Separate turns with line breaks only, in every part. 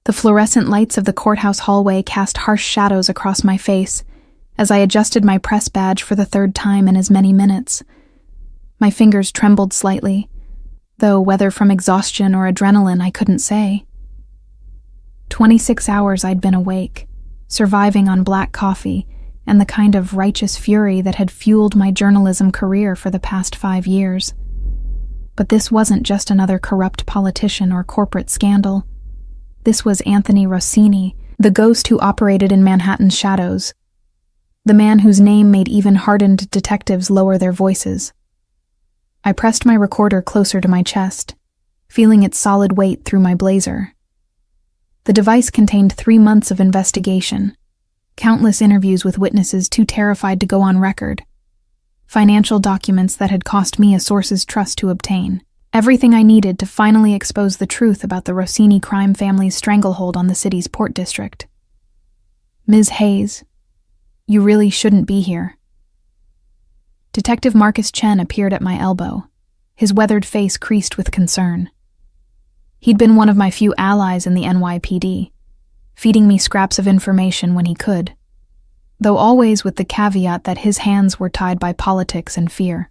The fluorescent lights of the courthouse hallway cast harsh shadows across my face as I adjusted my press badge for the third time in as many minutes. My fingers trembled slightly, though whether from exhaustion or adrenaline I couldn't say. 26 hours I'd been awake, surviving on black coffee and the kind of righteous fury that had fueled my journalism career for the past 5 years. But this wasn't just another corrupt politician or corporate scandal. This was Anthony Rossini, the ghost who operated in Manhattan's shadows, the man whose name made even hardened detectives lower their voices. I pressed my recorder closer to my chest, feeling its solid weight through my blazer. The device contained 3 months of investigation, countless interviews with witnesses too terrified to go on record, financial documents that had cost me a source's trust to obtain, everything I needed to finally expose the truth about the Rossini crime family's stranglehold on the city's port district. Ms. Hayes, you really shouldn't be here. Detective Marcus Chen appeared at my elbow, his weathered face creased with concern. He'd been one of my few allies in the NYPD, feeding me scraps of information when he could, though always with the caveat that his hands were tied by politics and fear.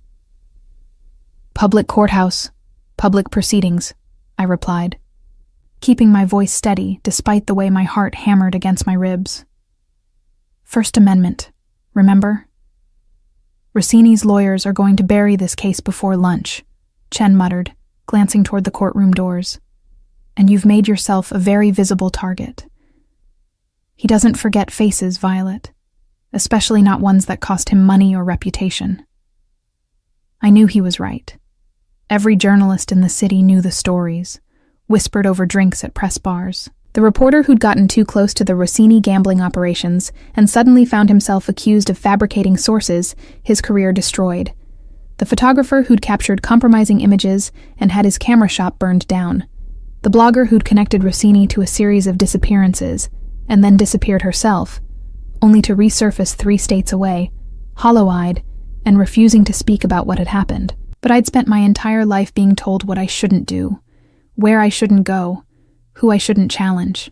Public courthouse, public proceedings, I replied, keeping my voice steady despite the way my heart hammered against my ribs. First Amendment, remember? Rossini's lawyers are going to bury this case before lunch, Chen muttered, glancing toward the courtroom doors. And you've made yourself a very visible target. He doesn't forget faces, Violet, especially not ones that cost him money or reputation. I knew he was right. Every journalist in the city knew the stories, whispered over drinks at press bars. The reporter who'd gotten too close to the Rossini gambling operations and suddenly found himself accused of fabricating sources, his career destroyed. The photographer who'd captured compromising images and had his camera shop burned down. The blogger who'd connected Rossini to a series of disappearances and then disappeared herself, only to resurface 3 states away, hollow-eyed, and refusing to speak about what had happened. But I'd spent my entire life being told what I shouldn't do, where I shouldn't go, who I shouldn't challenge.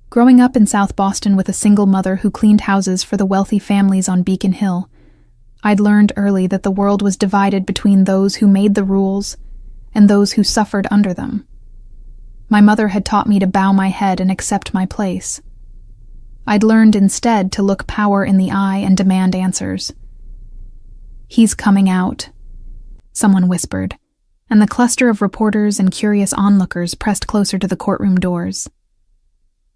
Growing up in South Boston with a single mother who cleaned houses for the wealthy families on Beacon Hill, I'd learned early that the world was divided between those who made the rules and those who suffered under them. My mother had taught me to bow my head and accept my place. I'd learned instead to look power in the eye and demand answers. "He's coming out," someone whispered, and the cluster of reporters and curious onlookers pressed closer to the courtroom doors.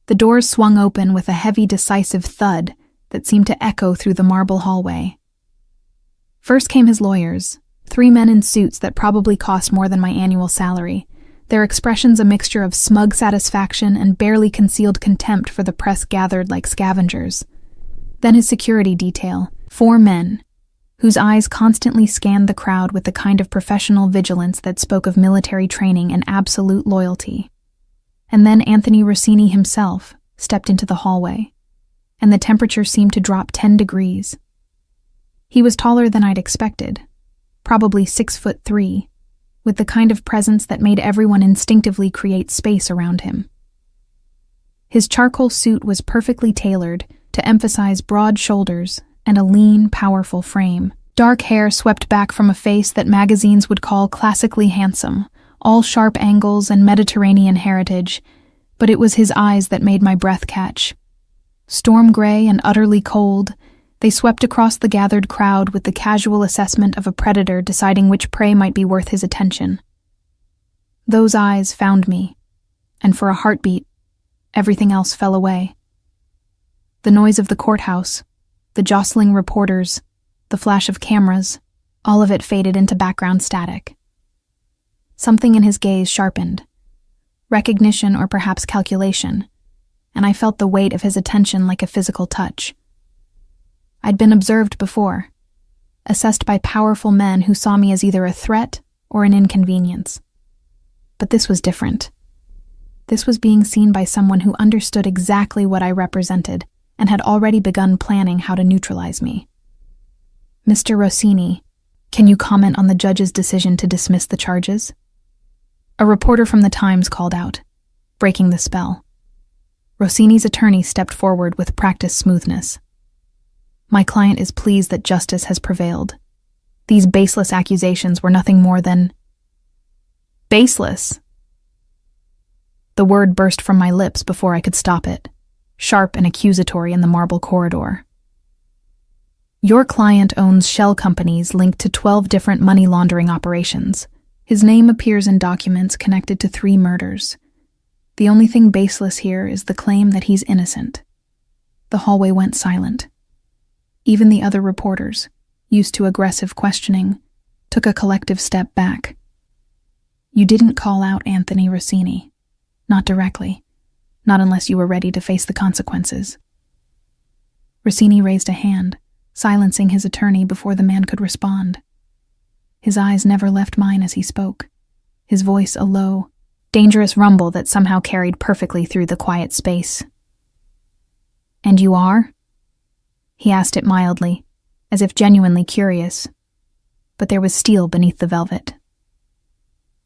The doors swung open with a heavy, decisive thud that seemed to echo through the marble hallway. First came his lawyers, 3 men in suits that probably cost more than my annual salary, their expressions a mixture of smug satisfaction and barely concealed contempt for the press gathered like scavengers. Then his security detail, 4 men, whose eyes constantly scanned the crowd with the kind of professional vigilance that spoke of military training and absolute loyalty. And then Anthony Rossini himself stepped into the hallway, and the temperature seemed to drop 10 degrees. He was taller than I'd expected, probably 6'3", with the kind of presence that made everyone instinctively create space around him. His charcoal suit was perfectly tailored to emphasize broad shoulders and a lean, powerful frame. Dark hair swept back from a face that magazines would call classically handsome, all sharp angles and Mediterranean heritage, but it was his eyes that made my breath catch. Storm gray and utterly cold, they swept across the gathered crowd with the casual assessment of a predator deciding which prey might be worth his attention. Those eyes found me, and for a heartbeat, everything else fell away. The noise of the courthouse, the jostling reporters, the flash of cameras, all of it faded into background static. Something in his gaze sharpened, recognition or perhaps calculation, and I felt the weight of his attention like a physical touch. I'd been observed before, assessed by powerful men who saw me as either a threat or an inconvenience. But this was different. This was being seen by someone who understood exactly what I represented and had already begun planning how to neutralize me. "Mr. Rossini, can you comment on the judge's decision to dismiss the charges?" A reporter from the Times called out, breaking the spell. Rossini's attorney stepped forward with practiced smoothness. My client is pleased that justice has prevailed. These baseless accusations were nothing more than baseless. The word burst from my lips before I could stop it, sharp and accusatory in the marble corridor. Your client owns shell companies linked to 12 different money laundering operations. His name appears in documents connected to 3 murders. The only thing baseless here is the claim that he's innocent. The hallway went silent. Even the other reporters, used to aggressive questioning, took a collective step back. You didn't call out Anthony Rossini. Not directly. Not unless you were ready to face the consequences. Rossini raised a hand, silencing his attorney before the man could respond. His eyes never left mine as he spoke, his voice a low, dangerous rumble that somehow carried perfectly through the quiet space. And you are? He asked it mildly, as if genuinely curious, but there was steel beneath the velvet.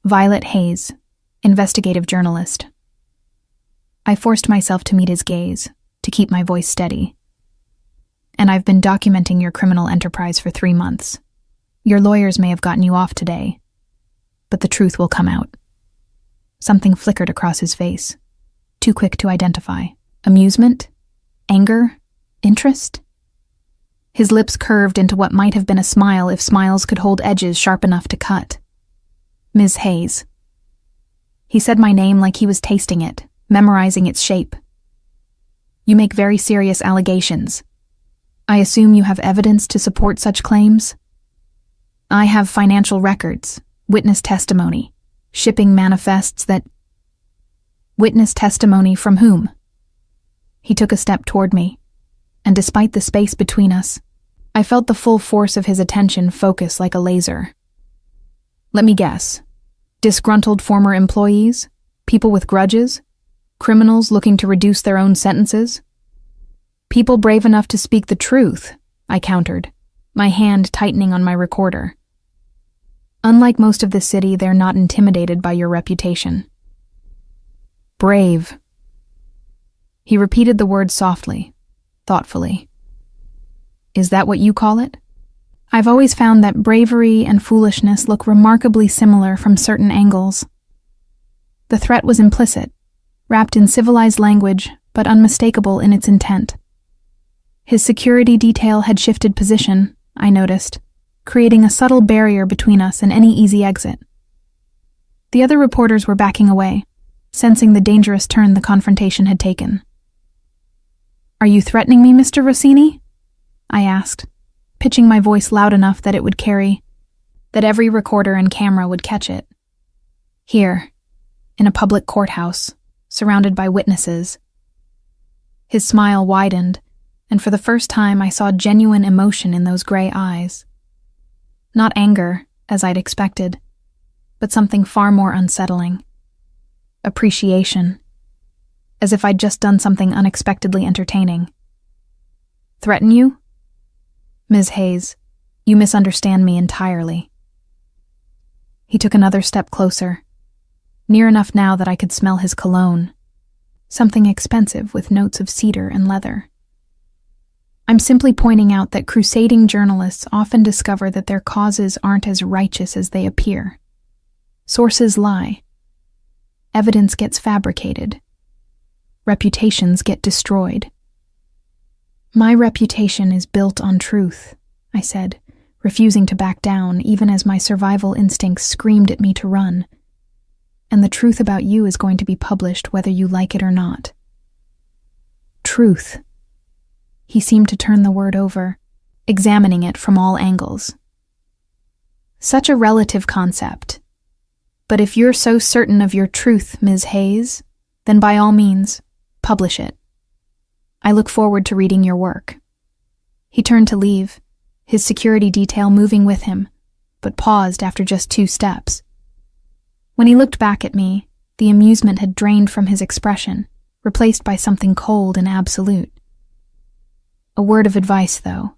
Violet Hayes, investigative journalist. I forced myself to meet his gaze, to keep my voice steady. And I've been documenting your criminal enterprise for 3 months. Your lawyers may have gotten you off today, but the truth will come out. Something flickered across his face, too quick to identify. Amusement? Anger? Interest? His lips curved into what might have been a smile if smiles could hold edges sharp enough to cut. Ms. Hayes. He said my name like he was tasting it, memorizing its shape. You make very serious allegations. I assume you have evidence to support such claims? I have financial records, witness testimony, shipping manifests that... Witness testimony from whom? He took a step toward me, and despite the space between us, I felt the full force of his attention focus like a laser. Let me guess. Disgruntled former employees? People with grudges? Criminals looking to reduce their own sentences? People brave enough to speak the truth, I countered, my hand tightening on my recorder. Unlike most of the city, they're not intimidated by your reputation. Brave. He repeated the word softly, thoughtfully. Is that what you call it? I've always found that bravery and foolishness look remarkably similar from certain angles. The threat was implicit, wrapped in civilized language, but unmistakable in its intent. His security detail had shifted position, I noticed, creating a subtle barrier between us and any easy exit. The other reporters were backing away, sensing the dangerous turn the confrontation had taken. Are you threatening me, Mr. Rossini? I asked, pitching my voice loud enough that it would carry, that every recorder and camera would catch it. Here, in a public courthouse, surrounded by witnesses. His smile widened, and for the first time I saw genuine emotion in those gray eyes. Not anger, as I'd expected, but something far more unsettling. Appreciation. As if I'd just done something unexpectedly entertaining. Threaten you? Ms. Hayes, you misunderstand me entirely. He took another step closer, near enough now that I could smell his cologne, something expensive with notes of cedar and leather. I'm simply pointing out that crusading journalists often discover that their causes aren't as righteous as they appear. Sources lie. Evidence gets fabricated. Reputations get destroyed. My reputation is built on truth, I said, refusing to back down even as my survival instincts screamed at me to run. And the truth about you is going to be published whether you like it or not. Truth. He seemed to turn the word over, examining it from all angles. Such a relative concept. But if you're so certain of your truth, Ms. Hayes, then by all means, publish it. I look forward to reading your work. He turned to leave, his security detail moving with him, but paused after just 2 steps. When he looked back at me, the amusement had drained from his expression, replaced by something cold and absolute. A word of advice, though.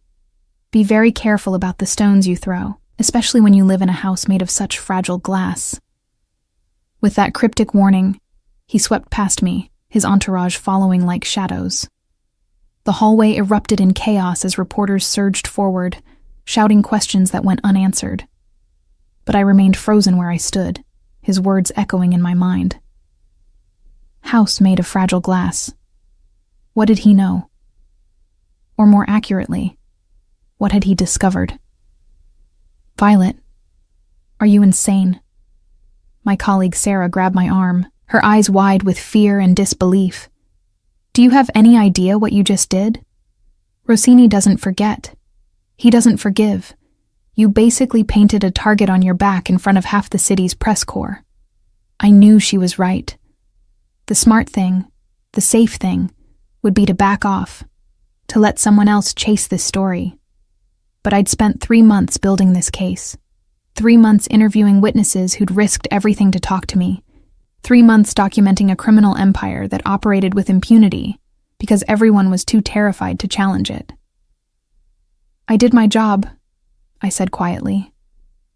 Be very careful about the stones you throw, especially when you live in a house made of such fragile glass. With that cryptic warning, He swept past me, his entourage following like shadows. The hallway erupted in chaos as reporters surged forward, shouting questions that went unanswered. But I remained frozen where I stood, his words echoing in my mind. House made of fragile glass. What did he know? Or more accurately, what had he discovered? Violet, are you insane? My colleague Sarah grabbed my arm, her eyes wide with fear and disbelief. Do you have any idea what you just did? Rossini doesn't forget. He doesn't forgive. You basically painted a target on your back in front of half the city's press corps. I knew she was right. The smart thing, the safe thing, would be to back off, to let someone else chase this story. But I'd spent 3 months building this case. 3 months interviewing witnesses who'd risked everything to talk to me. 3 months documenting a criminal empire that operated with impunity because everyone was too terrified to challenge it. I did my job, I said quietly,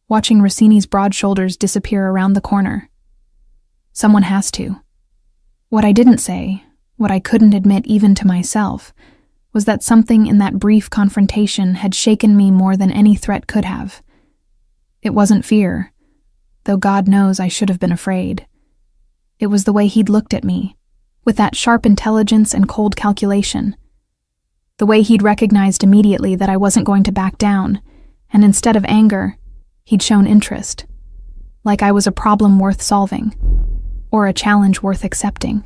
watching Rossini's broad shoulders disappear around the corner. Someone has to. What I didn't say, what I couldn't admit even to myself, was that something in that brief confrontation had shaken me more than any threat could have. It wasn't fear, though God knows I should have been afraid. It was the way he'd looked at me, with that sharp intelligence and cold calculation. The way he'd recognized immediately that I wasn't going to back down, and instead of anger, he'd shown interest. Like I was a problem worth solving, or a challenge worth accepting.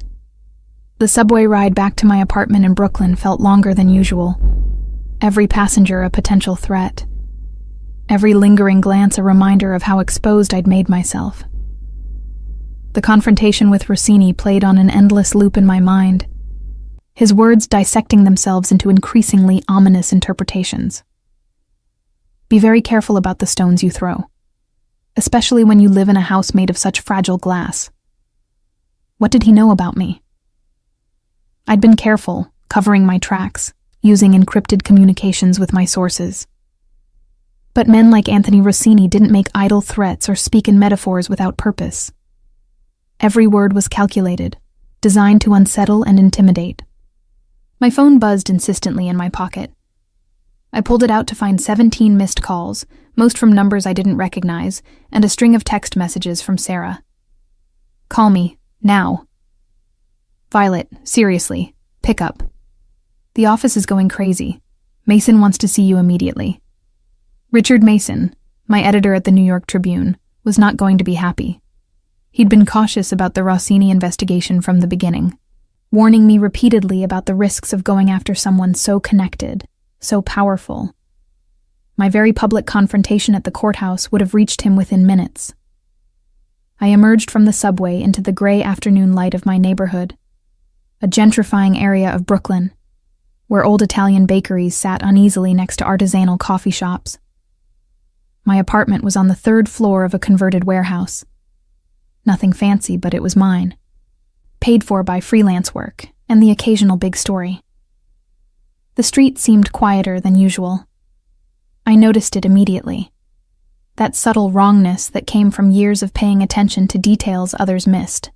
The subway ride back to my apartment in Brooklyn felt longer than usual. Every passenger a potential threat. Every lingering glance a reminder of how exposed I'd made myself. The confrontation with Rossini played on an endless loop in my mind, his words dissecting themselves into increasingly ominous interpretations. Be very careful about the stones you throw, especially when you live in a house made of such fragile glass. What did he know about me? I'd been careful, covering my tracks, using encrypted communications with my sources. But men like Anthony Rossini didn't make idle threats or speak in metaphors without purpose. Every word was calculated, designed to unsettle and intimidate. My phone buzzed insistently in my pocket. I pulled it out to find 17 missed calls, most from numbers I didn't recognize, and a string of text messages from Sarah. Call me, now. Violet, seriously, pick up. The office is going crazy. Mason wants to see you immediately. Richard Mason, my editor at the New York Tribune, was not going to be happy. He'd been cautious about the Rossini investigation from the beginning, warning me repeatedly about the risks of going after someone so connected, so powerful. My very public confrontation at the courthouse would have reached him within minutes. I emerged from the subway into the gray afternoon light of my neighborhood, a gentrifying area of Brooklyn, where old Italian bakeries sat uneasily next to artisanal coffee shops. My apartment was on the 3rd floor of a converted warehouse. Nothing fancy, but it was mine. Paid for by freelance work and the occasional big story. The street seemed quieter than usual. I noticed it immediately. That subtle wrongness that came from years of paying attention to details others missed.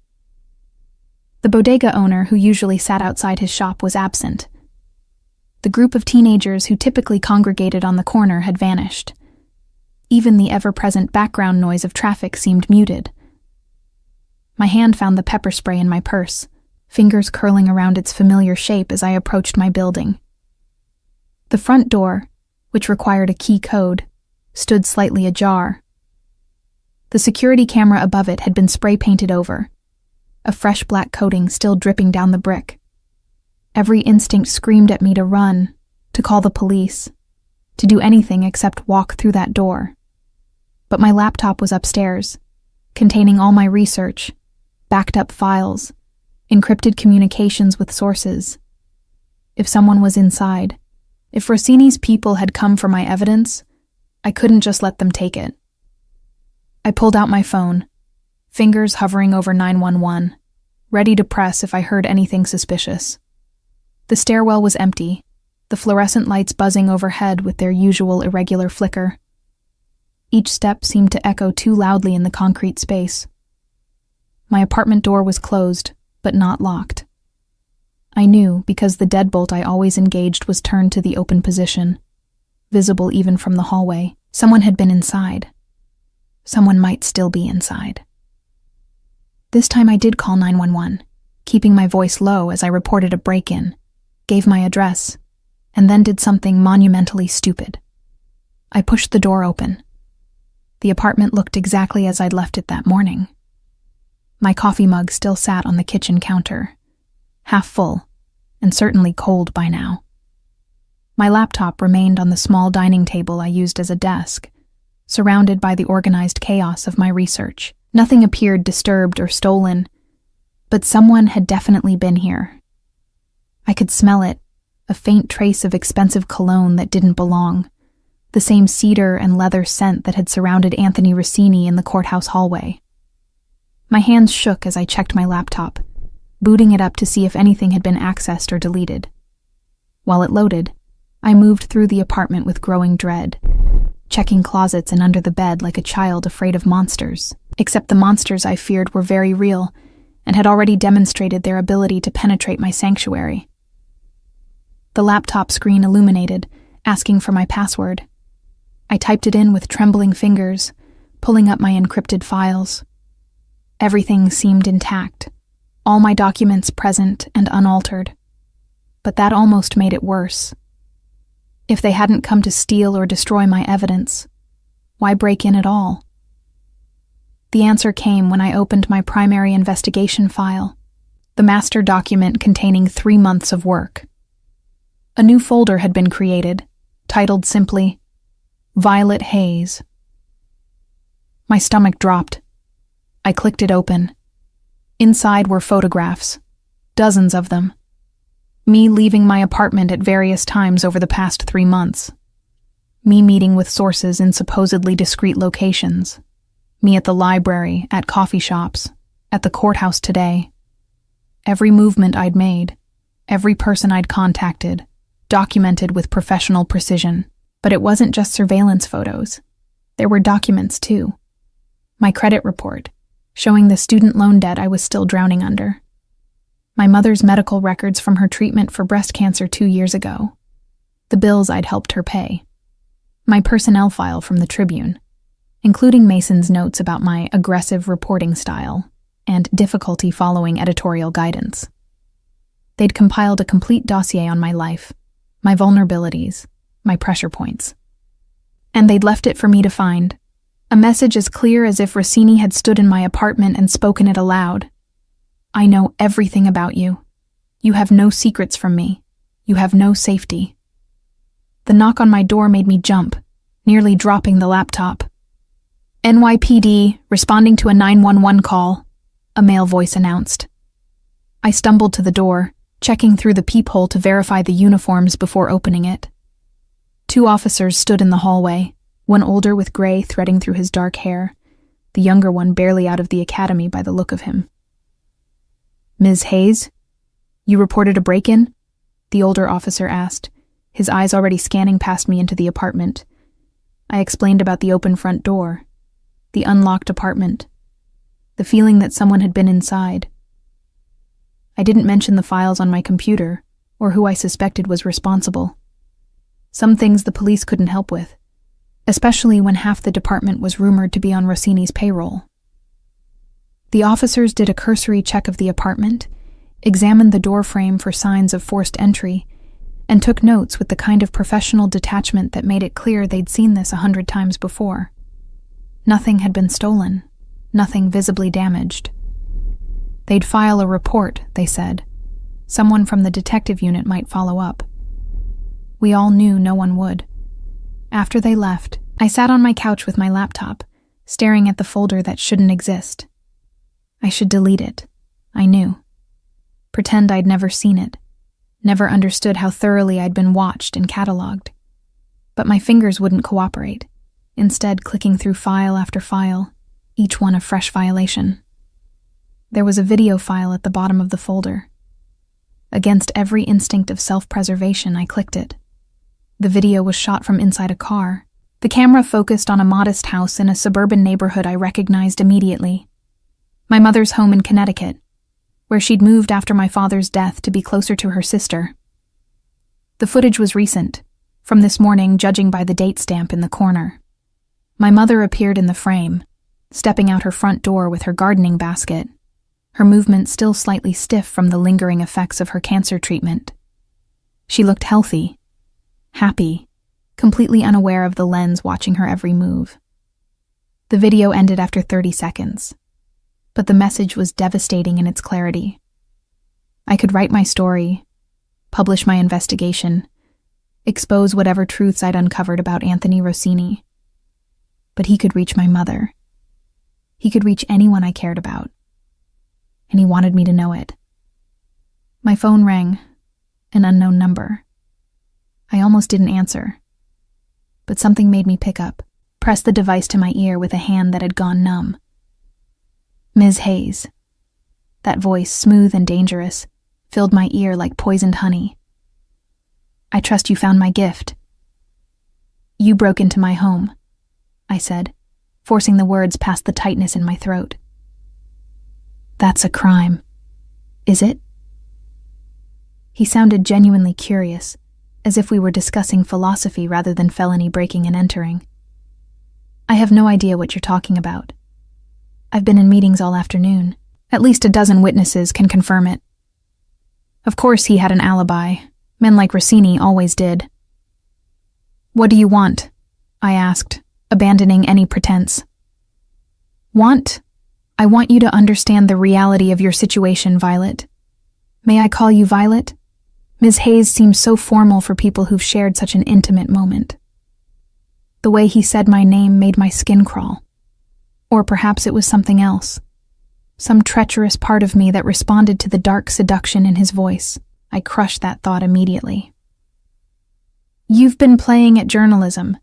The bodega owner who usually sat outside his shop was absent. The group of teenagers who typically congregated on the corner had vanished. Even the ever-present background noise of traffic seemed muted. My hand found the pepper spray in my purse, fingers curling around its familiar shape as I approached my building. The front door, which required a key code, stood slightly ajar. The security camera above it had been spray-painted over, a fresh black coating still dripping down the brick. Every instinct screamed at me to run, to call the police, to do anything except walk through that door. But my laptop was upstairs, containing all my research, backed up files, encrypted communications with sources. If someone was inside, if Rossini's people had come for my evidence, I couldn't just let them take it. I pulled out my phone, fingers hovering over 911, ready to press if I heard anything suspicious. The stairwell was empty, the fluorescent lights buzzing overhead with their usual irregular flicker. Each step seemed to echo too loudly in the concrete space. My apartment door was closed, but not locked. I knew because the deadbolt I always engaged was turned to the open position, visible even from the hallway. Someone had been inside. Someone might still be inside. This time I did call 911, keeping my voice low as I reported a break-in, gave my address, and then did something monumentally stupid. I pushed the door open. The apartment looked exactly as I'd left it that morning. My coffee mug still sat on the kitchen counter, half full, and certainly cold by now. My laptop remained on the small dining table I used as a desk, surrounded by the organized chaos of my research. Nothing appeared disturbed or stolen, but someone had definitely been here. I could smell it, a faint trace of expensive cologne that didn't belong, the same cedar and leather scent that had surrounded Anthony Rossini in the courthouse hallway. My hands shook as I checked my laptop, booting it up to see if anything had been accessed or deleted. While it loaded, I moved through the apartment with growing dread, checking closets and under the bed like a child afraid of monsters. Except the monsters I feared were very real and had already demonstrated their ability to penetrate my sanctuary. The laptop screen illuminated, asking for my password. I typed it in with trembling fingers, pulling up my encrypted files. Everything seemed intact, all my documents present and unaltered. But that almost made it worse. If they hadn't come to steal or destroy my evidence, why break in at all? The answer came when I opened my primary investigation file, the master document containing 3 months of work. A new folder had been created, titled simply, Violet Hayes. My stomach dropped. I clicked it open. Inside were photographs, dozens of them. Me leaving my apartment at various times over the past 3 months. Me meeting with sources in supposedly discreet locations. Me at the library, at coffee shops, at the courthouse today. Every movement I'd made, every person I'd contacted, documented with professional precision. But it wasn't just surveillance photos. There were documents too. My credit report, showing the student loan debt I was still drowning under. My mother's medical records from her treatment for breast cancer 2 years ago. The bills I'd helped her pay. My personnel file from the Tribune, including Mason's notes about my aggressive reporting style and difficulty following editorial guidance. They'd compiled a complete dossier on my life, my vulnerabilities, my pressure points. And they'd left it for me to find, a message as clear as if Rossini had stood in my apartment and spoken it aloud. I know everything about you. You have no secrets from me. You have no safety. The knock on my door made me jump, nearly dropping the laptop. NYPD, responding to a 911 call, a male voice announced. I stumbled to the door, checking through the peephole to verify the uniforms before opening it. 2 officers stood in the hallway, one older with gray threading through his dark hair, the younger one barely out of the academy by the look of him. Ms. Hayes, you reported a break-in? The older officer asked, his eyes already scanning past me into the apartment. I explained about the open front door, the unlocked apartment, the feeling that someone had been inside. I didn't mention the files on my computer or who I suspected was responsible. Some things the police couldn't help with, especially when half the department was rumored to be on Rossini's payroll. The officers did a cursory check of the apartment, examined the door frame for signs of forced entry, and took notes with the kind of professional detachment that made it clear they'd seen this 100 times before. Nothing had been stolen, nothing visibly damaged. They'd file a report, they said. Someone from the detective unit might follow up. We all knew no one would. After they left, I sat on my couch with my laptop, staring at the folder that shouldn't exist. I should delete it, I knew. Pretend I'd never seen it, never understood how thoroughly I'd been watched and cataloged. But my fingers wouldn't cooperate, instead clicking through file after file, each one a fresh violation. There was a video file at the bottom of the folder. Against every instinct of self-preservation, I clicked it. The video was shot from inside a car. The camera focused on a modest house in a suburban neighborhood I recognized immediately. My mother's home in Connecticut, where she'd moved after my father's death to be closer to her sister. The footage was recent, from this morning judging by the date stamp in the corner. My mother appeared in the frame, stepping out her front door with her gardening basket, her movement still slightly stiff from the lingering effects of her cancer treatment. She looked healthy, happy, completely unaware of the lens watching her every move. The video ended after 30 seconds, but the message was devastating in its clarity. I could write my story, publish my investigation, expose whatever truths I'd uncovered about Anthony Rossini. But he could reach my mother. He could reach anyone I cared about. And he wanted me to know it. My phone rang, an unknown number. I almost didn't answer, but something made me pick up, press the device to my ear with a hand that had gone numb. Ms. Hayes. That voice, smooth and dangerous, filled my ear like poisoned honey. I trust you found my gift. You broke into my home, I said, forcing the words past the tightness in my throat. That's a crime, is it? He sounded genuinely curious, as if we were discussing philosophy rather than felony breaking and entering. I have no idea what you're talking about. I've been in meetings all afternoon. At least a dozen witnesses can confirm it. Of course he had an alibi. Men like Rossini always did. What do you want? I asked, abandoning any pretense. Want? I want you to understand the reality of your situation, Violet. May I call you Violet? Ms. Hayes seems so formal for people who've shared such an intimate moment. The way he said my name made my skin crawl. Or perhaps it was something else. Some treacherous part of me that responded to the dark seduction in his voice. I crushed that thought immediately. You've been playing at journalism,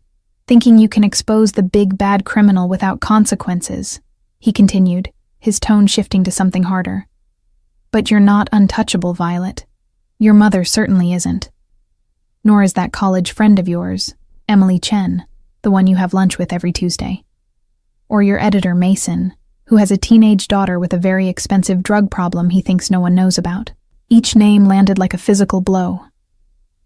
thinking you can expose the big bad criminal without consequences, he continued, his tone shifting to something harder. But you're not untouchable, Violet. Your mother certainly isn't. Nor is that college friend of yours, Emily Chen, the one you have lunch with every Tuesday. Or your editor, Mason, who has a teenage daughter with a very expensive drug problem he thinks no one knows about. Each name landed like a physical blow.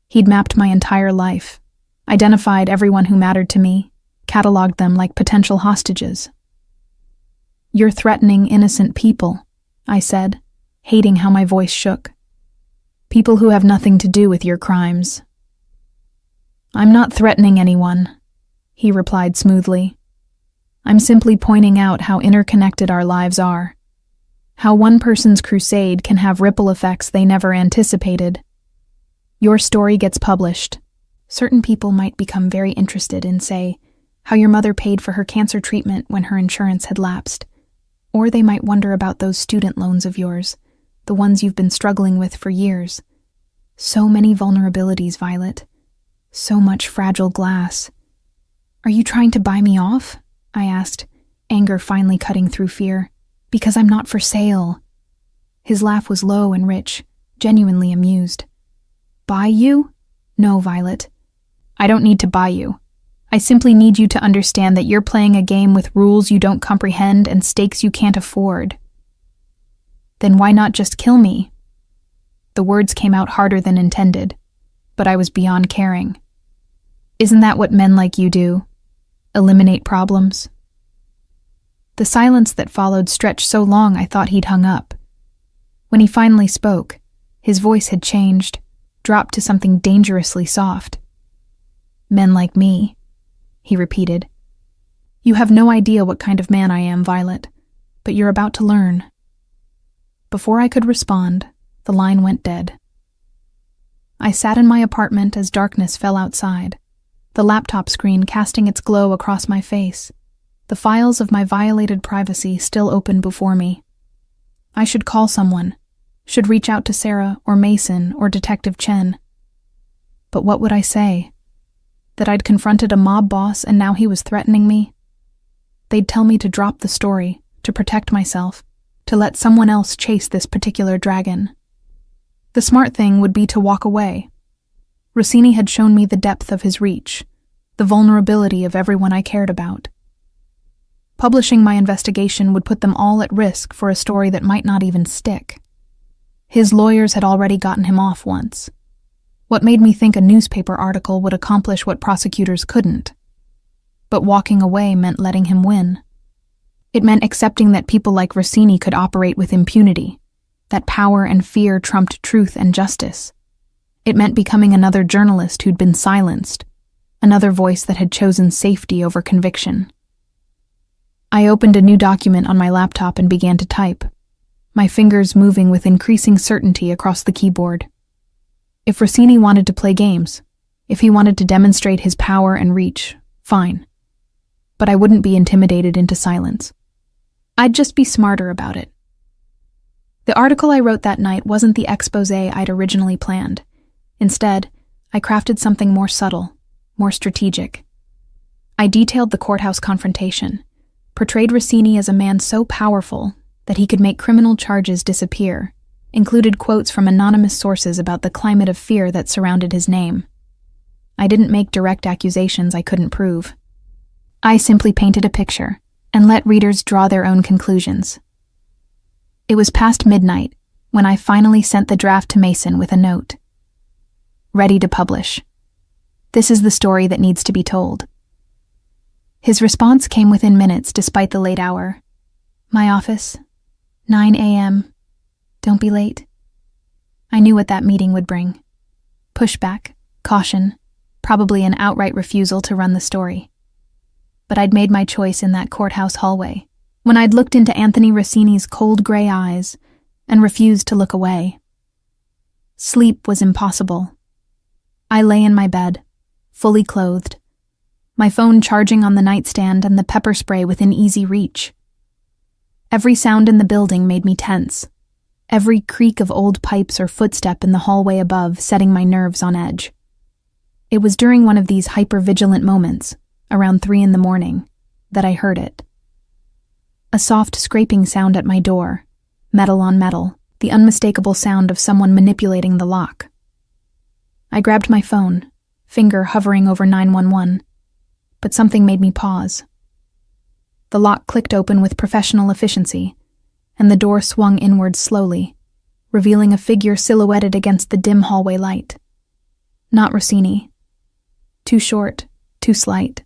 He'd mapped my entire life, identified everyone who mattered to me, cataloged them like potential hostages. You're threatening innocent people, I said, hating how my voice shook. People who have nothing to do with your crimes. I'm not threatening anyone, he replied smoothly. I'm simply pointing out how interconnected our lives are. How one person's crusade can have ripple effects they never anticipated. Your story gets published. Certain people might become very interested in, say, how your mother paid for her cancer treatment when her insurance had lapsed. Or they might wonder about those student loans of yours, the ones you've been struggling with for years. So many vulnerabilities, Violet. So much fragile glass. Are you trying to buy me off? I asked, anger finally cutting through fear. Because I'm not for sale. His laugh was low and rich, genuinely amused. Buy you? No, Violet. I don't need to buy you. I simply need you to understand that you're playing a game with rules you don't comprehend and stakes you can't afford. Then why not just kill me? The words came out harder than intended, but I was beyond caring. Isn't that what men like you do? Eliminate problems? The silence that followed stretched so long I thought he'd hung up. When he finally spoke, his voice had changed, dropped to something dangerously soft. Men like me, he repeated. You have no idea what kind of man I am, Violet, but you're about to learn. Before I could respond, the line went dead. I sat in my apartment as darkness fell outside, the laptop screen casting its glow across my face, the files of my violated privacy still open before me. I should call someone, should reach out to Sarah or Mason or Detective Chen. But what would I say? That I'd confronted a mob boss and now he was threatening me? They'd tell me to drop the story, to protect myself, to let someone else chase this particular dragon. The smart thing would be to walk away. Rossini had shown me the depth of his reach, the vulnerability of everyone I cared about. Publishing my investigation would put them all at risk for a story that might not even stick. His lawyers had already gotten him off once. What made me think a newspaper article would accomplish what prosecutors couldn't? But walking away meant letting him win. It meant accepting that people like Rossini could operate with impunity, that power and fear trumped truth and justice. It meant becoming another journalist who'd been silenced, another voice that had chosen safety over conviction. I opened a new document on my laptop and began to type, my fingers moving with increasing certainty across the keyboard. If Rossini wanted to play games, if he wanted to demonstrate his power and reach, fine. But I wouldn't be intimidated into silence. I'd just be smarter about it. The article I wrote that night wasn't the exposé I'd originally planned. Instead, I crafted something more subtle, more strategic. I detailed the courthouse confrontation, portrayed Rossini as a man so powerful that he could make criminal charges disappear, included quotes from anonymous sources about the climate of fear that surrounded his name. I didn't make direct accusations I couldn't prove. I simply painted a picture and let readers draw their own conclusions. It was past midnight when I finally sent the draft to Mason with a note. Ready to publish. This is the story that needs to be told. His response came within minutes despite the late hour. My office, 9 a.m. Don't be late. I knew what that meeting would bring. Pushback, caution, probably an outright refusal to run the story. But I'd made my choice in that courthouse hallway, when I'd looked into Anthony Rossini's cold gray eyes and refused to look away. Sleep was impossible. I lay in my bed, fully clothed, my phone charging on the nightstand and the pepper spray within easy reach. Every sound in the building made me tense, every creak of old pipes or footstep in the hallway above setting my nerves on edge. It was during one of these hyper-vigilant moments, around 3 a.m, that I heard it. A soft scraping sound at my door, metal on metal, the unmistakable sound of someone manipulating the lock. I grabbed my phone, finger hovering over 911, but something made me pause. The lock clicked open with professional efficiency, and the door swung inward slowly, revealing a figure silhouetted against the dim hallway light. Not Rossini. Too short, too slight.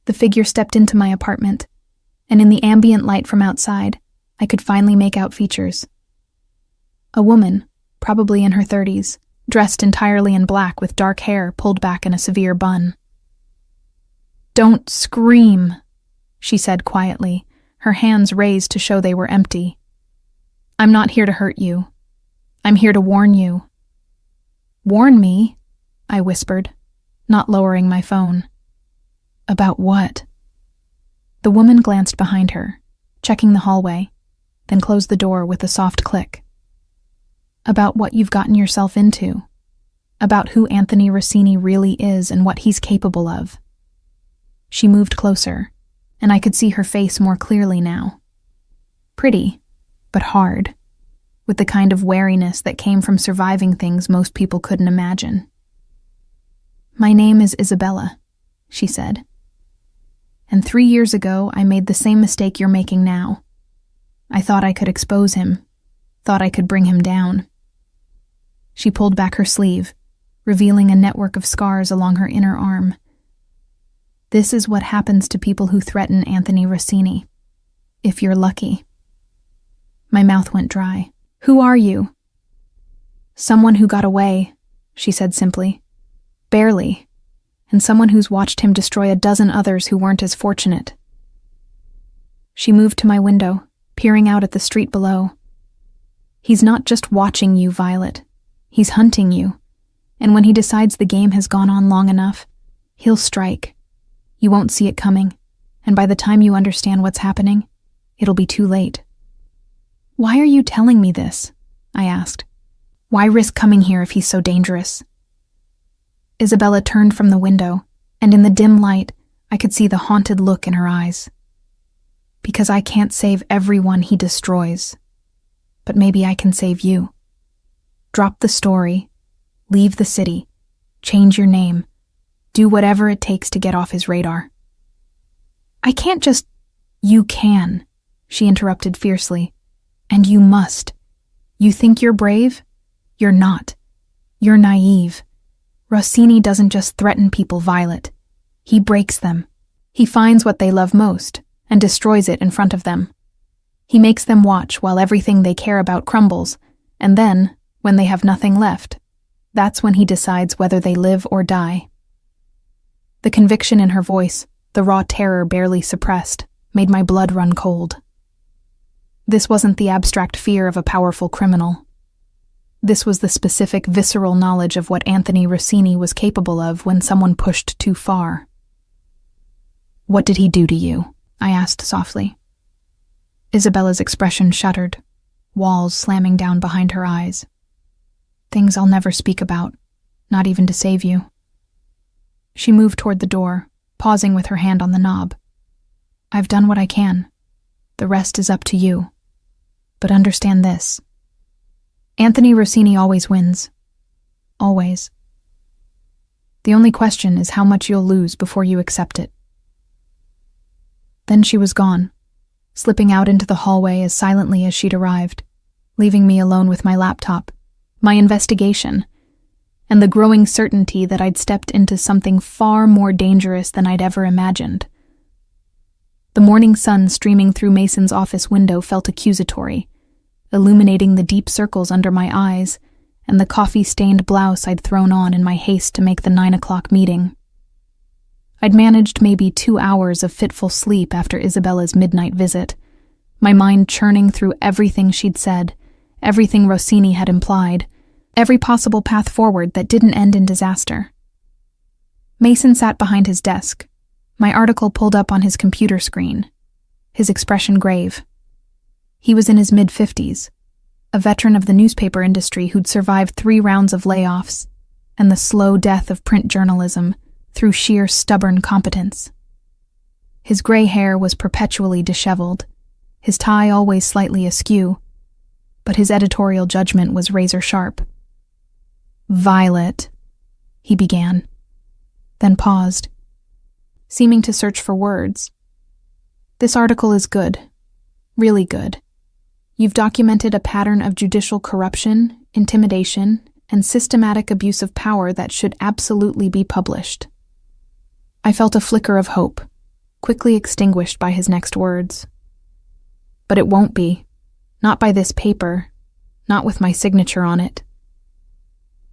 The figure stepped into my apartment, and in the ambient light from outside, I could finally make out features. A woman, probably in her 30s, dressed entirely in black with dark hair pulled back in a severe bun. "Don't scream," she said quietly, her hands raised to show they were empty. "I'm not here to hurt you. I'm here to warn you." "Warn me?" I whispered, not lowering my phone. "About what?" The woman glanced behind her, checking the hallway, then closed the door with a soft click. "About what you've gotten yourself into. About who Anthony Rossini really is and what he's capable of." She moved closer, and I could see her face more clearly now. Pretty, but hard, with the kind of wariness that came from surviving things most people couldn't imagine. "My name is Isabella," she said. "And 3 years ago, I made the same mistake you're making now. I thought I could expose him, thought I could bring him down." She pulled back her sleeve, revealing a network of scars along her inner arm. "This is what happens to people who threaten Anthony Rossini. If you're lucky." My mouth went dry. "Who are you?" "Someone who got away," she said simply. "Barely. And someone who's watched him destroy a dozen others who weren't as fortunate." She moved to my window, peering out at the street below. "He's not just watching you, Violet. He's hunting you. And when he decides the game has gone on long enough, he'll strike. You won't see it coming, and by the time you understand what's happening, it'll be too late." "Why are you telling me this?" I asked. "Why risk coming here if he's so dangerous?" Isabella turned from the window, and in the dim light, I could see the haunted look in her eyes. "Because I can't save everyone he destroys. But maybe I can save you. Drop the story, leave the city, change your name, do whatever it takes to get off his radar." "I can't just—" "You can," she interrupted fiercely. "And you must. You think you're brave? You're not. You're naive. Rossini doesn't just threaten people, Violet. He breaks them. He finds what they love most and destroys it in front of them. He makes them watch while everything they care about crumbles, and then, when they have nothing left, that's when he decides whether they live or die. The conviction in her voice, the raw terror barely suppressed, made my blood run cold. This wasn't the abstract fear of a powerful criminal. This was the specific, visceral knowledge of what Anthony Rossini was capable of when someone pushed too far. "What did he do to you?" I asked softly. Isabella's expression shuddered, walls slamming down behind her eyes. "Things I'll never speak about, not even to save you." She moved toward the door, pausing with her hand on the knob. "I've done what I can. The rest is up to you. But understand this. Anthony Rossini always wins. Always. The only question is how much you'll lose before you accept it." Then she was gone, slipping out into the hallway as silently as she'd arrived, leaving me alone with my laptop, my investigation, and the growing certainty that I'd stepped into something far more dangerous than I'd ever imagined. The morning sun streaming through Mason's office window felt accusatory, illuminating the deep circles under my eyes and the coffee-stained blouse I'd thrown on in my haste to make the 9 o'clock meeting. I'd managed maybe 2 hours of fitful sleep after Isabella's midnight visit, my mind churning through everything she'd said, everything Rossini had implied, every possible path forward that didn't end in disaster. Mason sat behind his desk, my article pulled up on his computer screen, his expression grave. He was in his mid-50s, a veteran of the newspaper industry who'd survived 3 rounds of layoffs and the slow death of print journalism through sheer stubborn competence. His gray hair was perpetually disheveled, his tie always slightly askew, but his editorial judgment was razor-sharp. "Violet," he began, then paused, seeming to search for words. "This article is good, really good. You've documented a pattern of judicial corruption, intimidation, and systematic abuse of power that should absolutely be published." I felt a flicker of hope, quickly extinguished by his next words. "But it won't be. Not by this paper. Not with my signature on it.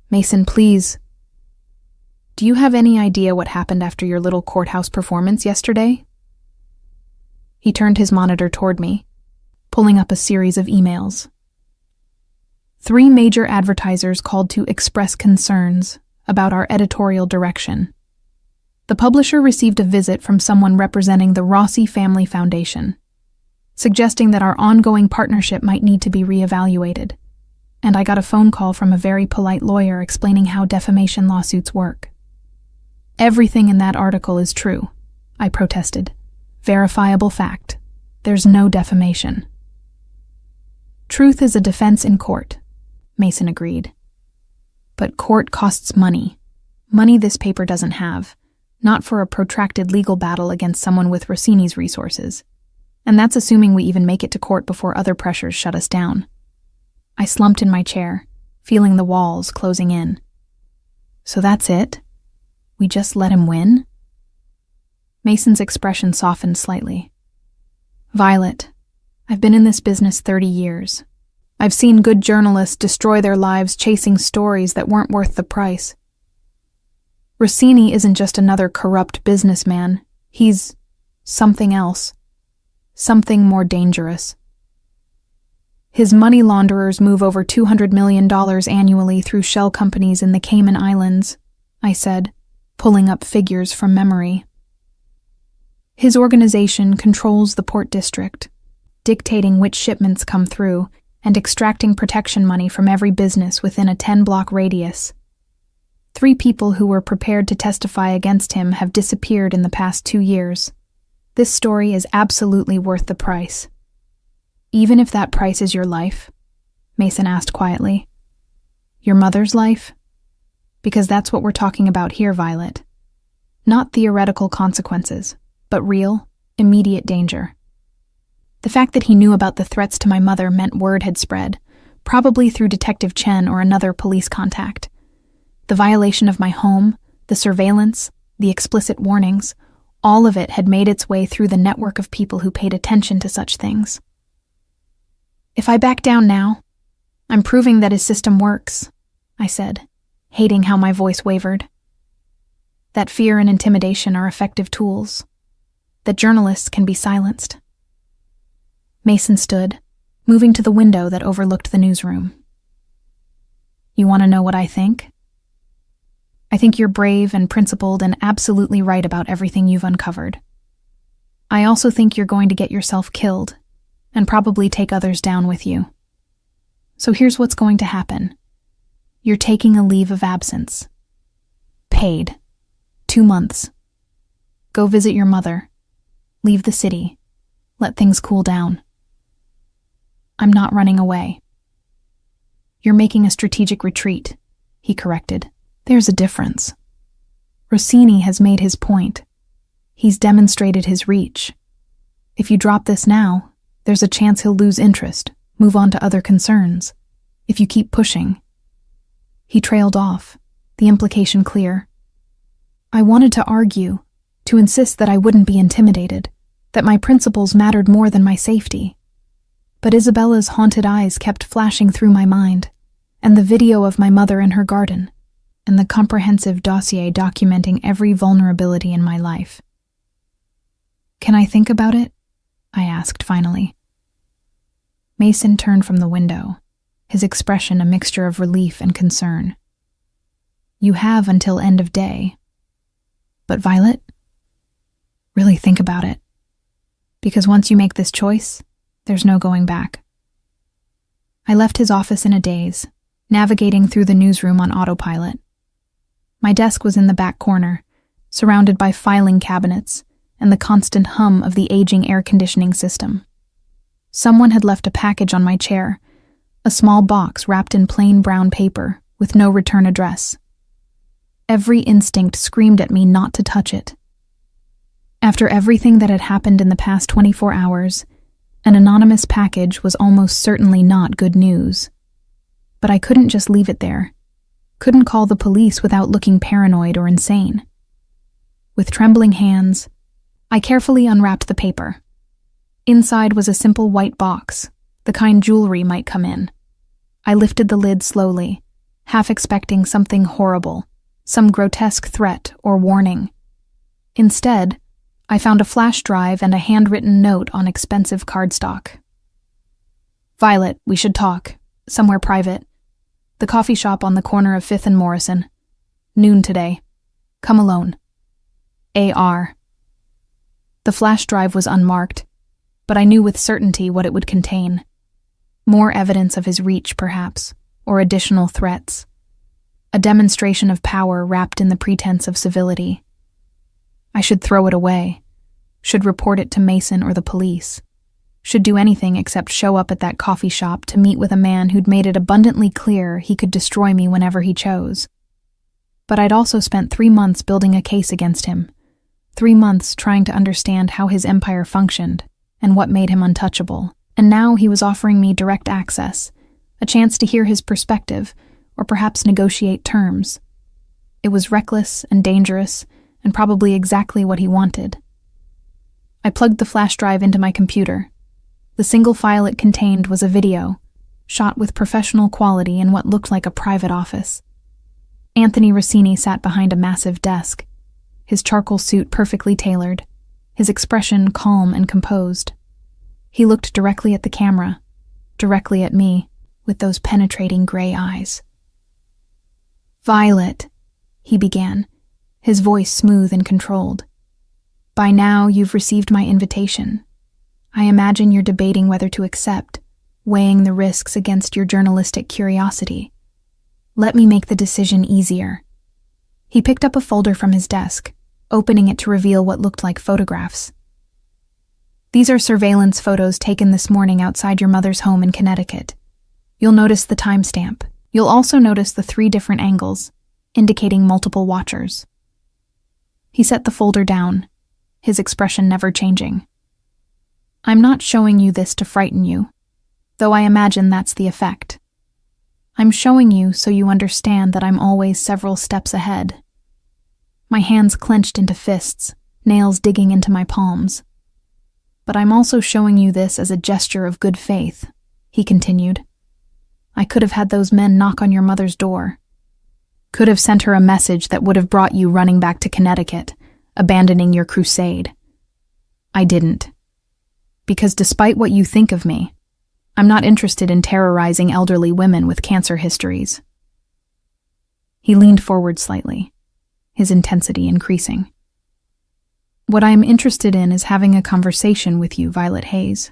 Mason, please. Do you have any idea what happened after your little courthouse performance yesterday?" He turned his monitor toward me, pulling up a series of emails. 3 major advertisers called to express concerns about our editorial direction. The publisher received a visit from someone representing the Rossi Family Foundation, suggesting that our ongoing partnership might need to be reevaluated, and I got a phone call from a very polite lawyer explaining how defamation lawsuits work. "Everything in that article is true," I protested. "Verifiable fact. There's no defamation." "Truth is a defense in court," Mason agreed. "But court costs money. Money this paper doesn't have, not for a protracted legal battle against someone with Rossini's resources. And that's assuming we even make it to court before other pressures shut us down." I slumped in my chair, feeling the walls closing in. "So that's it? We just let him win?" Mason's expression softened slightly. "Violet, I've been in this business 30 years. I've seen good journalists destroy their lives chasing stories that weren't worth the price. Rossini isn't just another corrupt businessman. He's something else. Something more dangerous. His money launderers move over $200 million annually through shell companies in the Cayman Islands," I said, pulling up figures from memory. "His organization controls the port district, dictating which shipments come through and extracting protection money from every business within a 10-block radius. 3 people who were prepared to testify against him have disappeared in the past 2 years. This story is absolutely worth the price." "Even if that price is your life?" Mason asked quietly. "Your mother's life? Because that's what we're talking about here, Violet. Not theoretical consequences, but real, immediate danger." The fact that he knew about the threats to my mother meant word had spread, probably through Detective Chen or another police contact. The violation of my home, the surveillance, the explicit warnings, all of it had made its way through the network of people who paid attention to such things. If I back down now, I'm proving that his system works, I said, hating how my voice wavered. That fear and intimidation are effective tools. That journalists can be silenced. Mason stood, moving to the window that overlooked the newsroom. You want to know what I think? I think you're brave and principled and absolutely right about everything you've uncovered. I also think you're going to get yourself killed, and probably take others down with you. So here's what's going to happen. You're taking a leave of absence. Paid. 2 months. Go visit your mother. Leave the city. Let things cool down. I'm not running away. You're making a strategic retreat, he corrected. There's a difference. Rossini has made his point. He's demonstrated his reach. If you drop this now, there's a chance he'll lose interest, move on to other concerns. If you keep pushing. He trailed off, the implication clear. I wanted to argue, to insist that I wouldn't be intimidated, that my principles mattered more than my safety. But Isabella's haunted eyes kept flashing through my mind, and the video of my mother in her garden, and the comprehensive dossier documenting every vulnerability in my life. Can I think about it? I asked finally. Mason turned from the window, his expression a mixture of relief and concern. You have until end of day. But Violet, really think about it. Because once you make this choice, there's no going back. I left his office in a daze, navigating through the newsroom on autopilot. My desk was in the back corner, surrounded by filing cabinets and the constant hum of the aging air conditioning system. Someone had left a package on my chair, a small box wrapped in plain brown paper with no return address. Every instinct screamed at me not to touch it. After everything that had happened in the past 24 hours, an anonymous package was almost certainly not good news. But I couldn't just leave it there. Couldn't call the police without looking paranoid or insane. With trembling hands, I carefully unwrapped the paper. Inside was a simple white box, the kind jewelry might come in. I lifted the lid slowly, half expecting something horrible, some grotesque threat or warning. Instead, I found a flash drive and a handwritten note on expensive cardstock. Violet, we should talk. Somewhere private. The coffee shop on the corner of 5th and Morrison. Noon today. Come alone. A.R. The flash drive was unmarked, but I knew with certainty what it would contain. More evidence of his reach, perhaps, or additional threats. A demonstration of power wrapped in the pretense of civility. I should throw it away. Should report it to Mason or the police. Should do anything except show up at that coffee shop to meet with a man who'd made it abundantly clear he could destroy me whenever he chose. But I'd also spent 3 months building a case against him. 3 months trying to understand how his empire functioned and what made him untouchable. And now he was offering me direct access, a chance to hear his perspective, or perhaps negotiate terms. It was reckless and dangerous, and probably exactly what he wanted. I plugged the flash drive into my computer. The single file it contained was a video, shot with professional quality in what looked like a private office. Anthony Rossini sat behind a massive desk, his charcoal suit perfectly tailored, his expression calm and composed. He looked directly at the camera, directly at me, with those penetrating gray eyes. Violet, he began, his voice smooth and controlled. By now you've received my invitation. I imagine you're debating whether to accept, weighing the risks against your journalistic curiosity. Let me make the decision easier. He picked up a folder from his desk, opening it to reveal what looked like photographs. These are surveillance photos taken this morning outside your mother's home in Connecticut. You'll notice the timestamp. You'll also notice the 3 different angles, indicating multiple watchers. He set the folder down, his expression never changing. I'm not showing you this to frighten you, though I imagine that's the effect. I'm showing you so you understand that I'm always several steps ahead. My hands clenched into fists, nails digging into my palms. But I'm also showing you this as a gesture of good faith, he continued. I could have had those men knock on your mother's door. Could have sent her a message that would have brought you running back to Connecticut, abandoning your crusade. I didn't. Because despite what you think of me, I'm not interested in terrorizing elderly women with cancer histories. He leaned forward slightly, his intensity increasing. What I am interested in is having a conversation with you, Violet Hayes.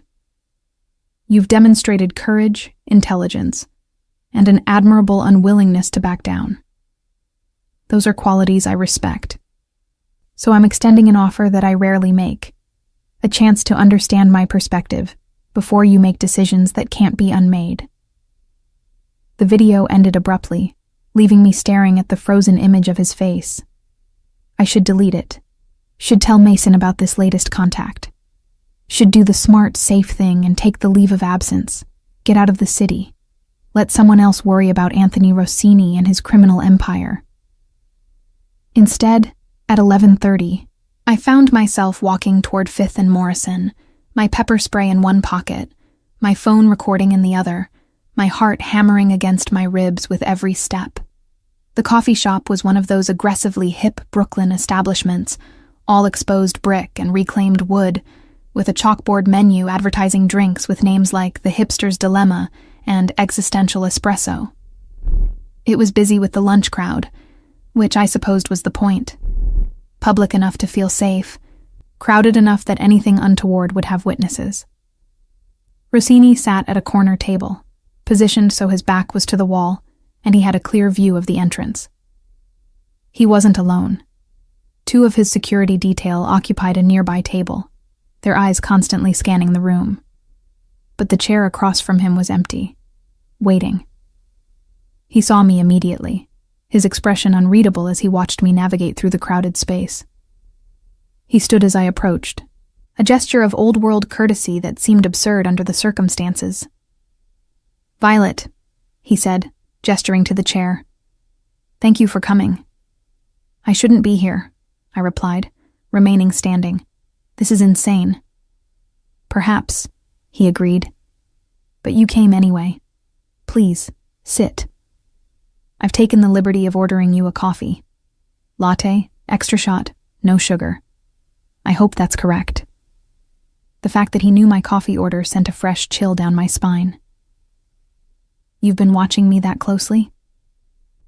You've demonstrated courage, intelligence, and an admirable unwillingness to back down. Those are qualities I respect. So I'm extending an offer that I rarely make, a chance to understand my perspective before you make decisions that can't be unmade. The video ended abruptly, leaving me staring at the frozen image of his face. I should delete it. Should tell Mason about this latest contact. Should do the smart, safe thing and take the leave of absence. Get out of the city. Let someone else worry about Anthony Rossini and his criminal empire. Instead, at 11:30, I found myself walking toward 5th and Morrison, my pepper spray in one pocket, my phone recording in the other, my heart hammering against my ribs with every step. The coffee shop was one of those aggressively hip Brooklyn establishments, all exposed brick and reclaimed wood, with a chalkboard menu advertising drinks with names like The Hipster's Dilemma and Existential Espresso. It was busy with the lunch crowd, which I supposed was the point. Public enough to feel safe, crowded enough that anything untoward would have witnesses. Rossini sat at a corner table, positioned so his back was to the wall, and he had a clear view of the entrance. He wasn't alone. 2 of his security detail occupied a nearby table, their eyes constantly scanning the room. But the chair across from him was empty, waiting. He saw me immediately, his expression unreadable as he watched me navigate through the crowded space. He stood as I approached, a gesture of old-world courtesy that seemed absurd under the circumstances. "Violet," he said, gesturing to the chair. "Thank you for coming." "I shouldn't be here," I replied, remaining standing. "This is insane." "Perhaps," he agreed. "But you came anyway. Please, sit. I've taken the liberty of ordering you a coffee. Latte, extra shot, no sugar. I hope that's correct." The fact that he knew my coffee order sent a fresh chill down my spine. "You've been watching me that closely?"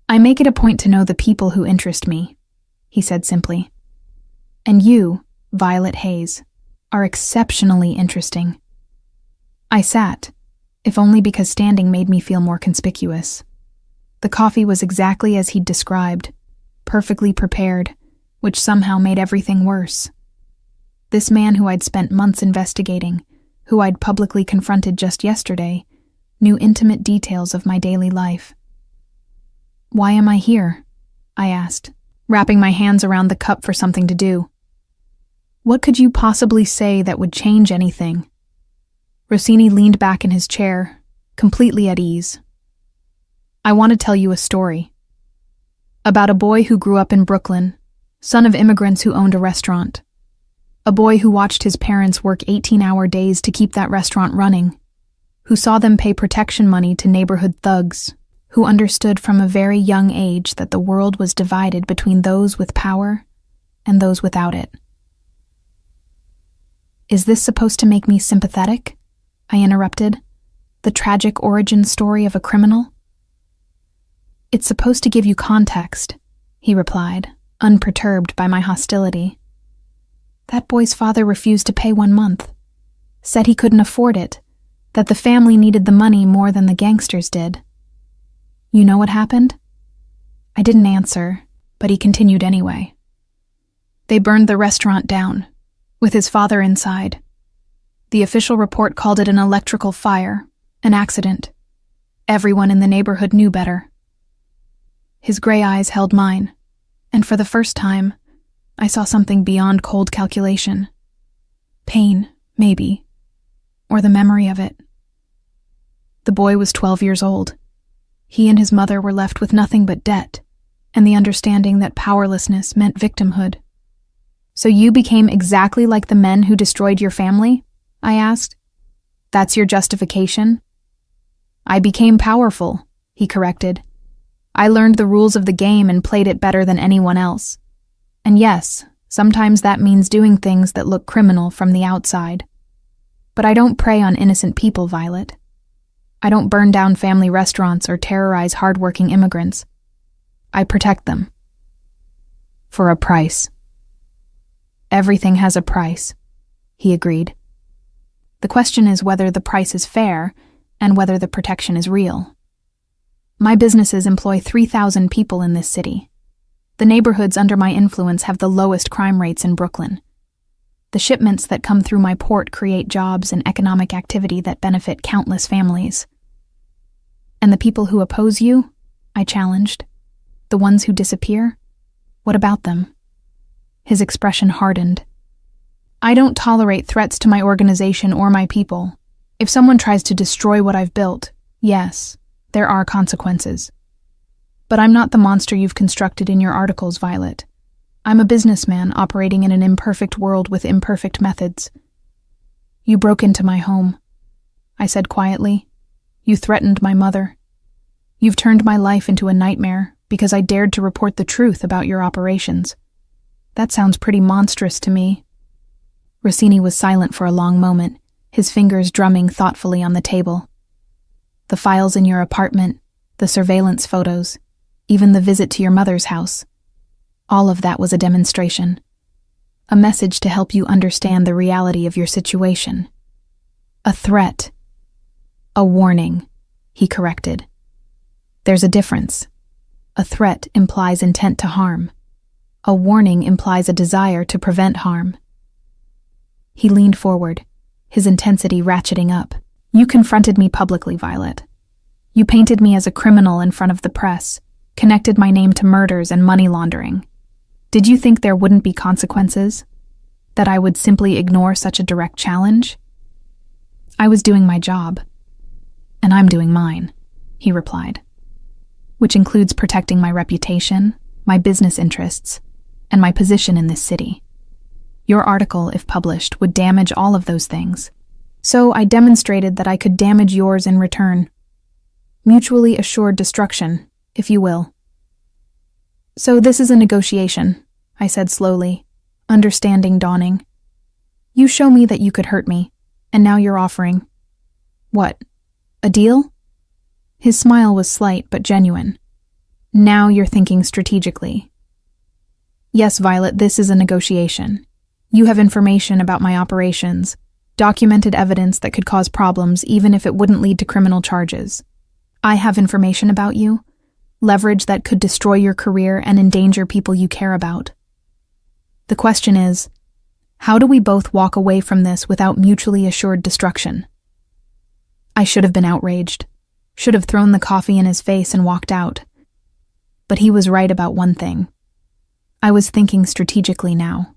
"I make it a point to know the people who interest me," he said simply. "And you, Violet Hayes, are exceptionally interesting." I sat, if only because standing made me feel more conspicuous. The coffee was exactly as he'd described, perfectly prepared, which somehow made everything worse. This man who I'd spent months investigating, who I'd publicly confronted just yesterday, knew intimate details of my daily life. "Why am I here?" I asked, wrapping my hands around the cup for something to do. "What could you possibly say that would change anything?" Rossini leaned back in his chair, completely at ease. "I want to tell you a story. About a boy who grew up in Brooklyn, son of immigrants who owned a restaurant. A boy who watched his parents work 18-hour days to keep that restaurant running, who saw them pay protection money to neighborhood thugs, who understood from a very young age that the world was divided between those with power and those without it." "Is this supposed to make me sympathetic?" I interrupted. "The tragic origin story of a criminal?" "It's supposed to give you context," he replied, unperturbed by my hostility. "That boy's father refused to pay 1 month, said he couldn't afford it, that the family needed the money more than the gangsters did. You know what happened?" I didn't answer, but he continued anyway. "They burned the restaurant down, with his father inside. The official report called it an electrical fire, an accident. Everyone in the neighborhood knew better." His gray eyes held mine, and for the first time, I saw something beyond cold calculation. Pain, maybe, or the memory of it. The boy was 12 years old. He and his mother were left with nothing but debt, and the understanding that powerlessness meant victimhood. "So you became exactly like the men who destroyed your family?" I asked. "That's your justification?" "I became powerful," he corrected. "I learned the rules of the game and played it better than anyone else. And yes, sometimes that means doing things that look criminal from the outside. But I don't prey on innocent people, Violet. I don't burn down family restaurants or terrorize hardworking immigrants. I protect them. For a price." "Everything has a price," he agreed. "The question is whether the price is fair and whether the protection is real. My businesses employ 3,000 people in this city. The neighborhoods under my influence have the lowest crime rates in Brooklyn. The shipments that come through my port create jobs and economic activity that benefit countless families." "And the people who oppose you?" I challenged. "The ones who disappear? What about them?" His expression hardened. "I don't tolerate threats to my organization or my people. If someone tries to destroy what I've built, yes, there are consequences. But I'm not the monster you've constructed in your articles, Violet. I'm a businessman operating in an imperfect world with imperfect methods." "You broke into my home," I said quietly. "You threatened my mother. You've turned my life into a nightmare because I dared to report the truth about your operations. That sounds pretty monstrous to me." Rossini was silent for a long moment, his fingers drumming thoughtfully on the table. "The files in your apartment, the surveillance photos, even the visit to your mother's house. All of that was a demonstration. A message to help you understand the reality of your situation. A threat. A warning," he corrected. "There's a difference. A threat implies intent to harm. A warning implies a desire to prevent harm." He leaned forward, his intensity ratcheting up. "You confronted me publicly, Violet. You painted me as a criminal in front of the press, connected my name to murders and money laundering. Did you think there wouldn't be consequences? That I would simply ignore such a direct challenge?" "I was doing my job. And I'm doing mine," he replied. "Which includes protecting my reputation, my business interests, and my position in this city. Your article, if published, would damage all of those things. So I demonstrated that I could damage yours in return. Mutually assured destruction, if you will." "So this is a negotiation," I said slowly, understanding dawning. "You show me that you could hurt me, and now you're offering. What? A deal?" His smile was slight but genuine. "Now you're thinking strategically." "Yes, Violet, this is a negotiation. You have information about my operations, documented evidence that could cause problems even if it wouldn't lead to criminal charges. I have information about you, leverage that could destroy your career and endanger people you care about. The question is, how do we both walk away from this without mutually assured destruction?" I should have been outraged, should have thrown the coffee in his face and walked out. But he was right about one thing. I was thinking strategically now.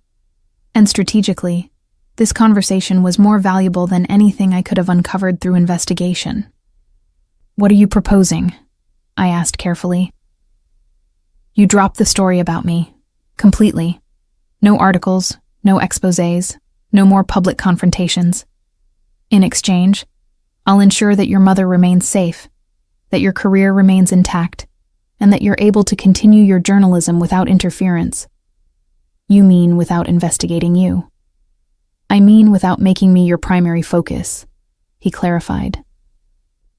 And strategically, this conversation was more valuable than anything I could have uncovered through investigation. "What are you proposing?" I asked carefully. "You drop the story about me. Completely. No articles, no exposés, no more public confrontations. In exchange, I'll ensure that your mother remains safe, that your career remains intact, and that you're able to continue your journalism without interference." "You mean without investigating you?" "I mean without making me your primary focus," he clarified.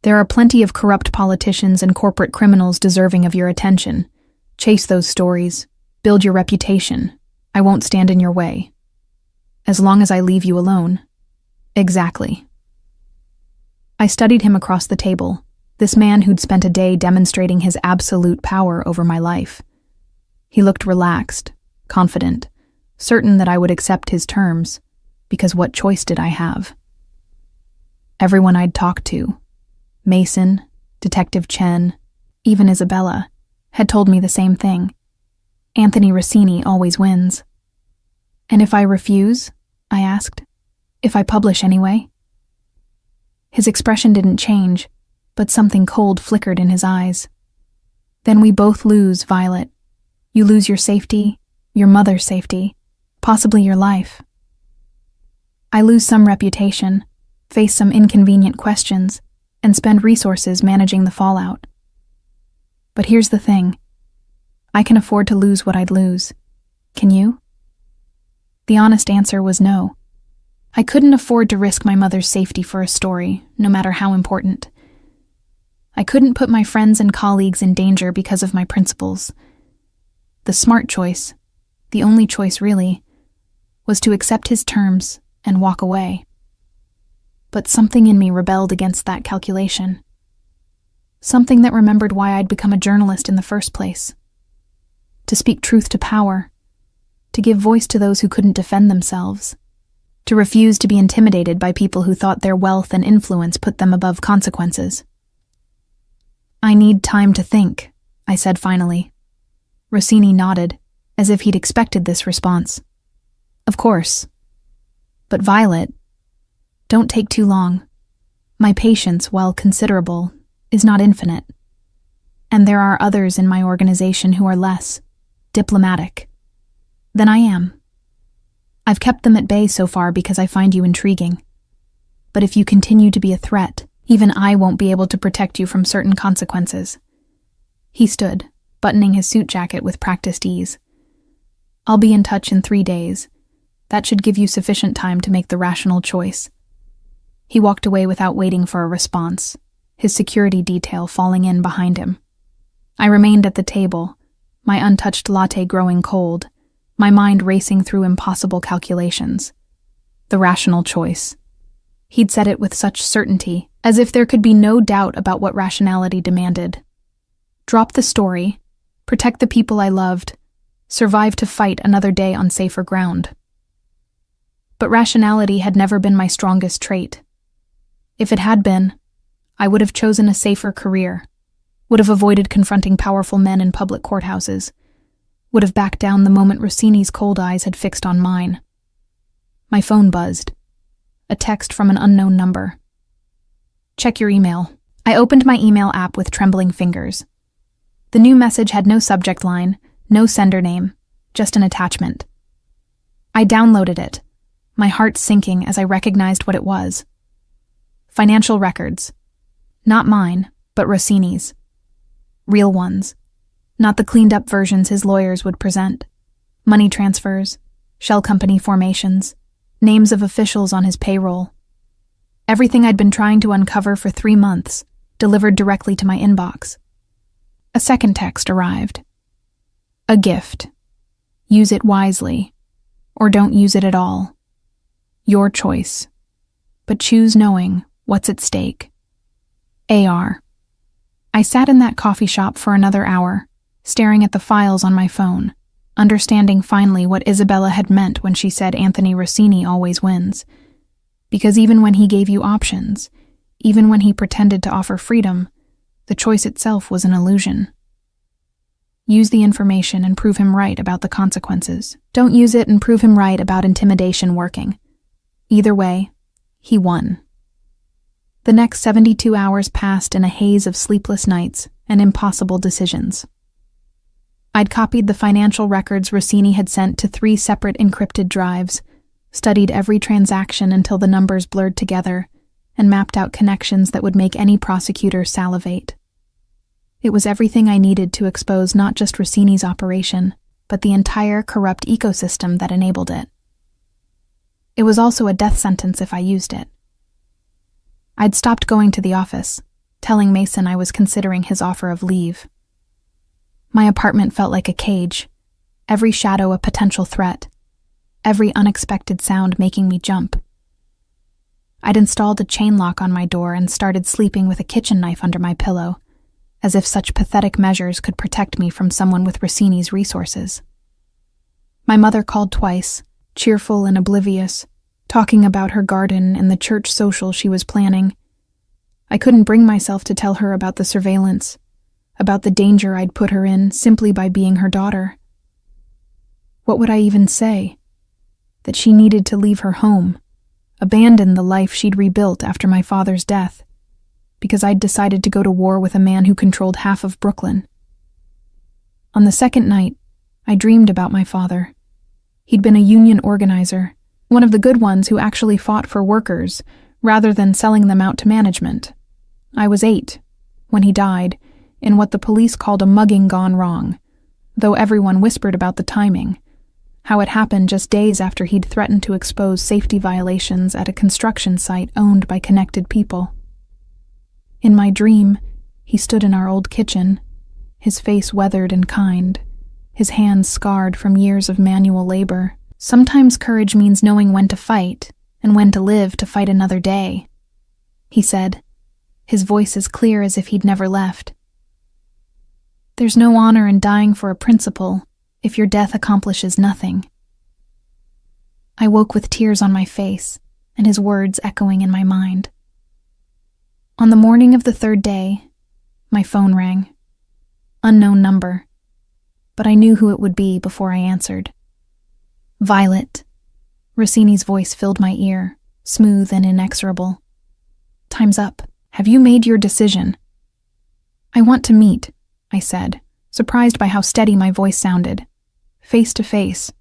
"There are plenty of corrupt politicians and corporate criminals deserving of your attention. Chase those stories. Build your reputation. I won't stand in your way. As long as I leave you alone." "Exactly." I studied him across the table, this man who'd spent a day demonstrating his absolute power over my life. He looked relaxed, confident, certain that I would accept his terms, because what choice did I have? Everyone I'd talked to, Mason, Detective Chen, even Isabella, had told me the same thing. Anthony Rossini always wins. "And if I refuse?" I asked. "If I publish anyway?" His expression didn't change, but something cold flickered in his eyes. Then we both lose, Violet. You lose your safety, your mother's safety, possibly your life. I lose some reputation, face some inconvenient questions, and spend resources managing the fallout. But here's the thing. I can afford to lose what I'd lose. Can you? The honest answer was no. I couldn't afford to risk my mother's safety for a story, no matter how important. I couldn't put my friends and colleagues in danger because of my principles. The smart choice, the only choice really, was to accept his terms and walk away. But something in me rebelled against that calculation. Something that remembered why I'd become a journalist in the first place. To speak truth to power, to give voice to those who couldn't defend themselves, to refuse to be intimidated by people who thought their wealth and influence put them above consequences. I need time to think, I said finally. Rossini nodded, as if he'd expected this response. Of course. But Violet, don't take too long. My patience, while considerable, is not infinite. And there are others in my organization who are less diplomatic than I am. I've kept them at bay so far because I find you intriguing. But if you continue to be a threat, even I won't be able to protect you from certain consequences. He stood, buttoning his suit jacket with practiced ease. I'll be in touch in 3 days. That should give you sufficient time to make the rational choice. He walked away without waiting for a response, his security detail falling in behind him. I remained at the table, my untouched latte growing cold, my mind racing through impossible calculations. The rational choice. He'd said it with such certainty, as if there could be no doubt about what rationality demanded. Drop the story, protect the people I loved, survive to fight another day on safer ground. But rationality had never been my strongest trait. If it had been, I would have chosen a safer career, would have avoided confronting powerful men in public courthouses, would have backed down the moment Rossini's cold eyes had fixed on mine. My phone buzzed. A text from an unknown number. Check your email. I opened my email app with trembling fingers. The new message had no subject line, no sender name, just an attachment. I downloaded it, my heart sinking as I recognized what it was. Financial records. Not mine, but Rossini's. Real ones. Not the cleaned-up versions his lawyers would present. Money transfers, shell company formations, names of officials on his payroll. Everything I'd been trying to uncover for 3 months, delivered directly to my inbox. A second text arrived. A gift. Use it wisely, or don't use it at all. Your choice. But choose knowing what's at stake. AR. I sat in that coffee shop for another hour, staring at the files on my phone, understanding finally what Isabella had meant when she said Anthony Rossini always wins. Because even when he gave you options, even when he pretended to offer freedom, the choice itself was an illusion. Use the information and prove him right about the consequences. Don't use it and prove him right about intimidation working. Either way, he won. The next 72 hours passed in a haze of sleepless nights and impossible decisions. I'd copied the financial records Rossini had sent to 3 separate encrypted drives, studied every transaction until the numbers blurred together, and mapped out connections that would make any prosecutor salivate. It was everything I needed to expose not just Rossini's operation, but the entire corrupt ecosystem that enabled it. It was also a death sentence if I used it. I'd stopped going to the office, telling Mason I was considering his offer of leave. My apartment felt like a cage, every shadow a potential threat, every unexpected sound making me jump. I'd installed a chain lock on my door and started sleeping with a kitchen knife under my pillow, as if such pathetic measures could protect me from someone with Rossini's resources. My mother called twice, cheerful and oblivious, talking about her garden and the church social she was planning. I couldn't bring myself to tell her about the surveillance, about the danger I'd put her in simply by being her daughter. What would I even say? That she needed to leave her home, abandon the life she'd rebuilt after my father's death, because I'd decided to go to war with a man who controlled half of Brooklyn. On the second night, I dreamed about my father. He'd been a union organizer, one of the good ones who actually fought for workers rather than selling them out to management. I was 8 when he died, in what the police called a mugging gone wrong, though everyone whispered about the timing, how it happened just days after he'd threatened to expose safety violations at a construction site owned by connected people. In my dream, he stood in our old kitchen, his face weathered and kind, his hands scarred from years of manual labor. Sometimes courage means knowing when to fight and when to live to fight another day, he said, his voice as clear as if he'd never left. There's no honor in dying for a principle if your death accomplishes nothing. I woke with tears on my face and his words echoing in my mind. On the morning of the third day, my phone rang. Unknown number, but I knew who it would be before I answered. Violet. Rossini's voice filled my ear, smooth and inexorable. Time's up. Have you made your decision? I want to meet, I said, surprised by how steady my voice sounded. Face to face.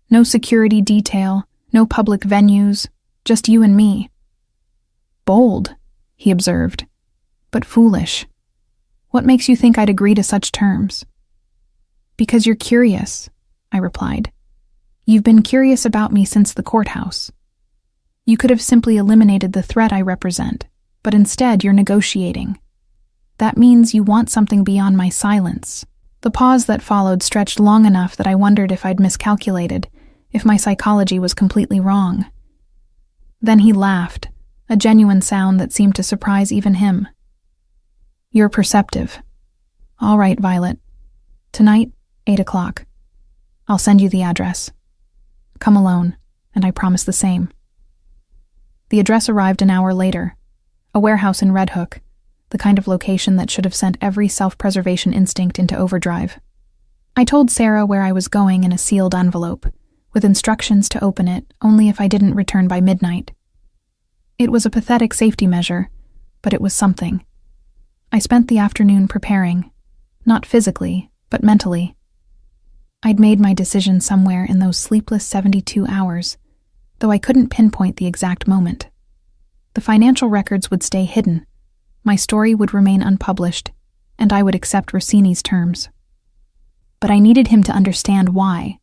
No security detail, no public venues, just you and me. Bold, he observed, but foolish. What makes you think I'd agree to such terms? Because you're curious, I replied. You've been curious about me since the courthouse. You could have simply eliminated the threat I represent, but instead you're negotiating. That means you want something beyond my silence. The pause that followed stretched long enough that I wondered if I'd miscalculated, if my psychology was completely wrong. Then he laughed, a genuine sound that seemed to surprise even him. You're perceptive. All right, Violet. Tonight, 8 o'clock. I'll send you the address. Come alone, and I promise the same. The address arrived an hour later, a warehouse in Red Hook, the kind of location that should have sent every self-preservation instinct into overdrive. I told Sarah where I was going in a sealed envelope, with instructions to open it only if I didn't return by midnight. It was a pathetic safety measure, but it was something. I spent the afternoon preparing, not physically, but mentally. I'd made my decision somewhere in those sleepless 72 hours, though I couldn't pinpoint the exact moment. The financial records would stay hidden, my story would remain unpublished, and I would accept Rossini's terms. But I needed him to understand why,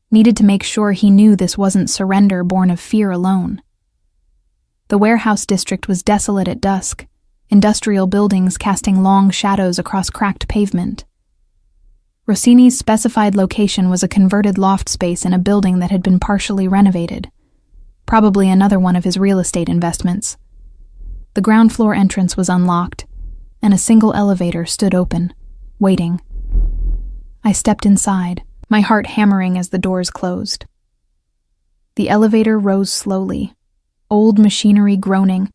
needed to make sure he knew this wasn't surrender born of fear alone. The warehouse district was desolate at dusk, industrial buildings casting long shadows across cracked pavement. Rossini's specified location was a converted loft space in a building that had been partially renovated, probably another one of his real estate investments. The ground floor entrance was unlocked, and a single elevator stood open, waiting. I stepped inside, my heart hammering as the doors closed. The elevator rose slowly, old machinery groaning,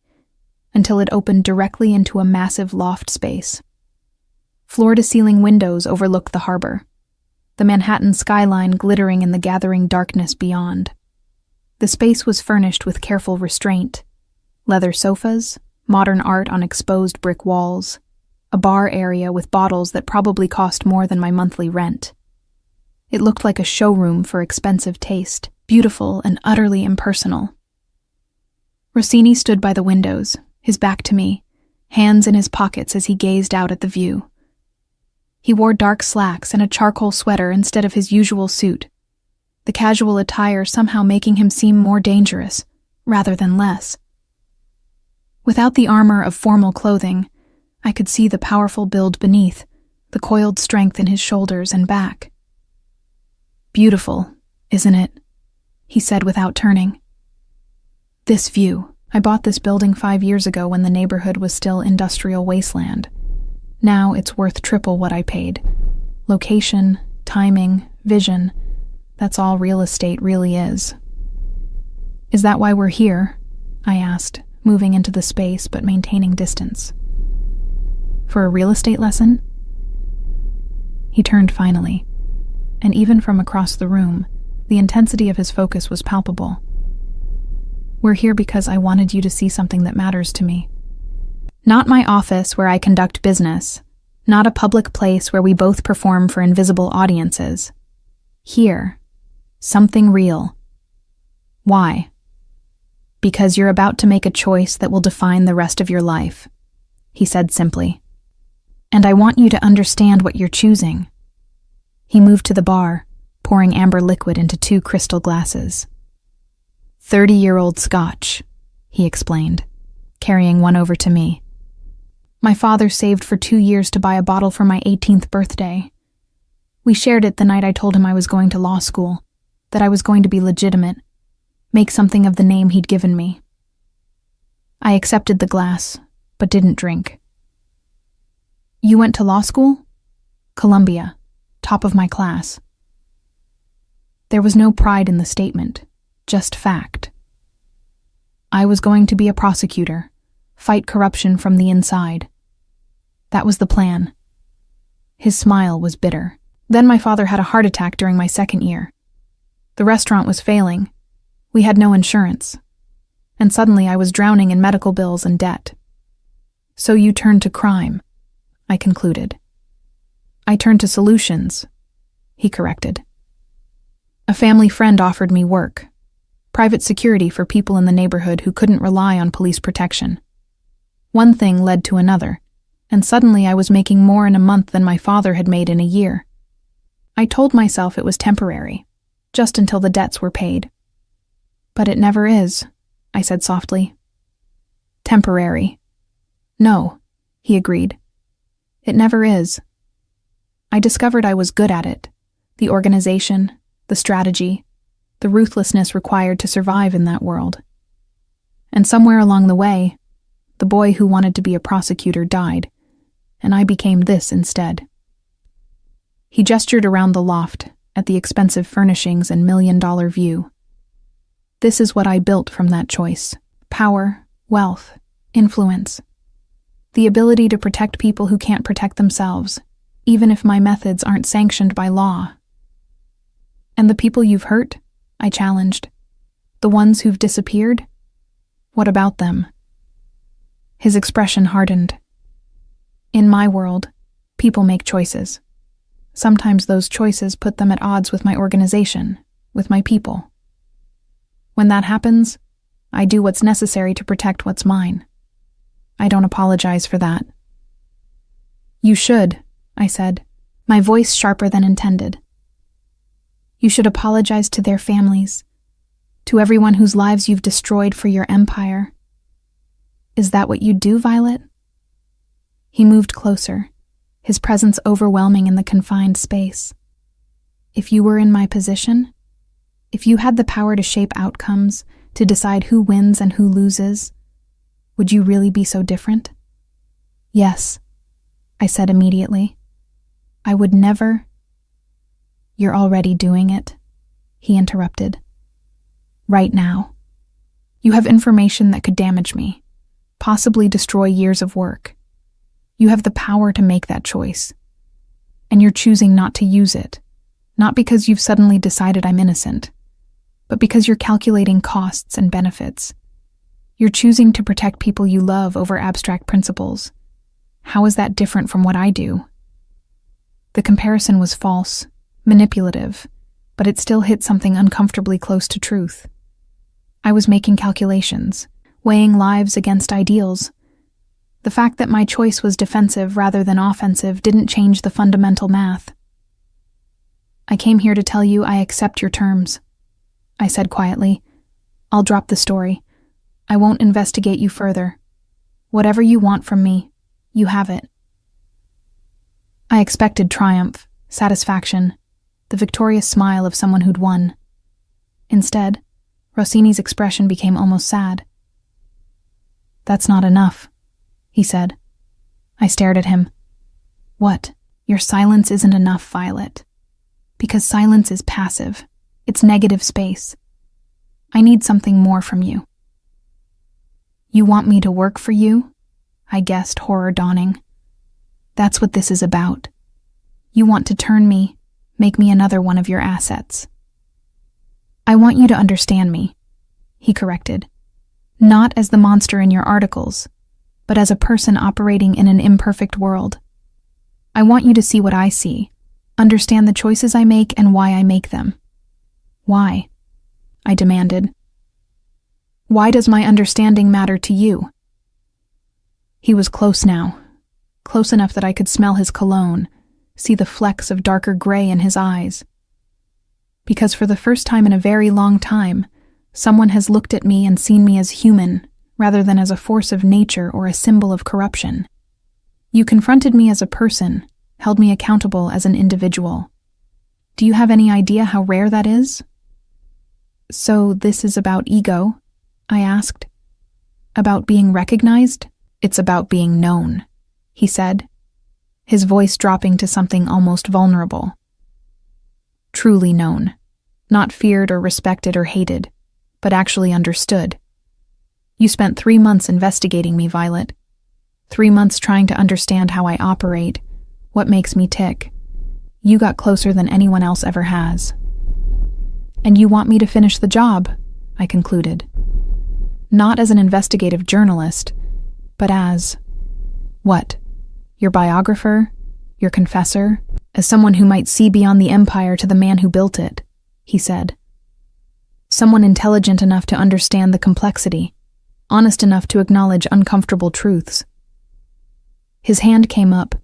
until it opened directly into a massive loft space. Floor-to-ceiling windows overlooked the harbor, the Manhattan skyline glittering in the gathering darkness beyond. The space was furnished with careful restraint. Leather sofas, modern art on exposed brick walls, a bar area with bottles that probably cost more than my monthly rent. It looked like a showroom for expensive taste, beautiful and utterly impersonal. Rossini stood by the windows, his back to me, hands in his pockets as he gazed out at the view. He wore dark slacks and a charcoal sweater instead of his usual suit, the casual attire somehow making him seem more dangerous, rather than less. Without the armor of formal clothing, I could see the powerful build beneath, the coiled strength in his shoulders and back. Beautiful, isn't it? He said without turning. This view. I bought this building 5 years ago when the neighborhood was still industrial wasteland. Now it's worth triple what I paid. Location, timing, vision, that's all real estate really is. Is that why we're here? I asked, moving into the space but maintaining distance. For a real estate lesson? He turned finally, and even from across the room, the intensity of his focus was palpable. We're here because I wanted you to see something that matters to me. Not my office where I conduct business. Not a public place where we both perform for invisible audiences. Here. Something real. Why? Because you're about to make a choice that will define the rest of your life, he said simply. And I want you to understand what you're choosing. He moved to the bar, pouring amber liquid into 2 crystal glasses. 30-year-old Scotch, he explained, carrying one over to me. My father saved for 2 years to buy a bottle for my 18th birthday. We shared it the night I told him I was going to law school, that I was going to be legitimate, make something of the name he'd given me. I accepted the glass, but didn't drink. You went to law school? Columbia, top of my class. There was no pride in the statement, just fact. I was going to be a prosecutor, fight corruption from the inside. That was the plan. His smile was bitter. Then my father had a heart attack during my 2nd year. The restaurant was failing. We had no insurance. And suddenly I was drowning in medical bills and debt. So you turned to crime, I concluded. I turned to solutions, he corrected. A family friend offered me work, private security for people in the neighborhood who couldn't rely on police protection. One thing led to another, and suddenly I was making more in a month than my father had made in a year. I told myself it was temporary, just until the debts were paid. But it never is, I said softly. Temporary. No, he agreed. It never is. I discovered I was good at it. The organization, the strategy, the ruthlessness required to survive in that world. And somewhere along the way, the boy who wanted to be a prosecutor died, and I became this instead. He gestured around the loft at the expensive furnishings and $1,000,000 view. This is what I built from that choice. Power, wealth, influence. The ability to protect people who can't protect themselves, even if my methods aren't sanctioned by law. And the people you've hurt? I challenged. The ones who've disappeared? What about them? His expression hardened. In my world, people make choices. Sometimes those choices put them at odds with my organization, with my people. When that happens, I do what's necessary to protect what's mine. I don't apologize for that. You should, I said, my voice sharper than intended. You should apologize to their families, to everyone whose lives you've destroyed for your empire. Is that what you do, Violet? He moved closer, his presence overwhelming in the confined space. If you were in my position, if you had the power to shape outcomes, to decide who wins and who loses, would you really be so different? Yes, I said immediately. I would never. You're already doing it, he interrupted. Right now. You have information that could damage me, possibly destroy years of work. You have the power to make that choice. And you're choosing not to use it, not because you've suddenly decided I'm innocent, but because you're calculating costs and benefits. You're choosing to protect people you love over abstract principles. How is that different from what I do? The comparison was false, manipulative, but it still hit something uncomfortably close to truth. I was making calculations, weighing lives against ideals. The fact that my choice was defensive rather than offensive didn't change the fundamental math. I came here to tell you I accept your terms, I said quietly. I'll drop the story. I won't investigate you further. Whatever you want from me, you have it. I expected triumph, satisfaction, the victorious smile of someone who'd won. Instead, Rossini's expression became almost sad. That's not enough, he said. I stared at him. What? Your silence isn't enough, Violet. Because silence is passive. It's negative space. I need something more from you. You want me to work for you? I guessed, horror dawning. That's what this is about. You want to turn me, make me another one of your assets. I want you to understand me, he corrected. Not as the monster in your articles, but as a person operating in an imperfect world. I want you to see what I see, understand the choices I make and why I make them. Why? I demanded. Why does my understanding matter to you? He was close now, close enough that I could smell his cologne, see the flecks of darker gray in his eyes. Because for the first time in a very long time, someone has looked at me and seen me as human, rather than as a force of nature or a symbol of corruption. You confronted me as a person, held me accountable as an individual. Do you have any idea how rare that is? So this is about ego? I asked. About being recognized? It's about being known, he said, his voice dropping to something almost vulnerable. Truly known, not feared or respected or hated, but actually understood. You spent 3 months investigating me, Violet. 3 months trying to understand how I operate, what makes me tick. You got closer than anyone else ever has. And you want me to finish the job, I concluded. Not as an investigative journalist, but as... what? Your biographer? Your confessor? As someone who might see beyond the empire to the man who built it, he said. Someone intelligent enough to understand the complexity, honest enough to acknowledge uncomfortable truths. His hand came up,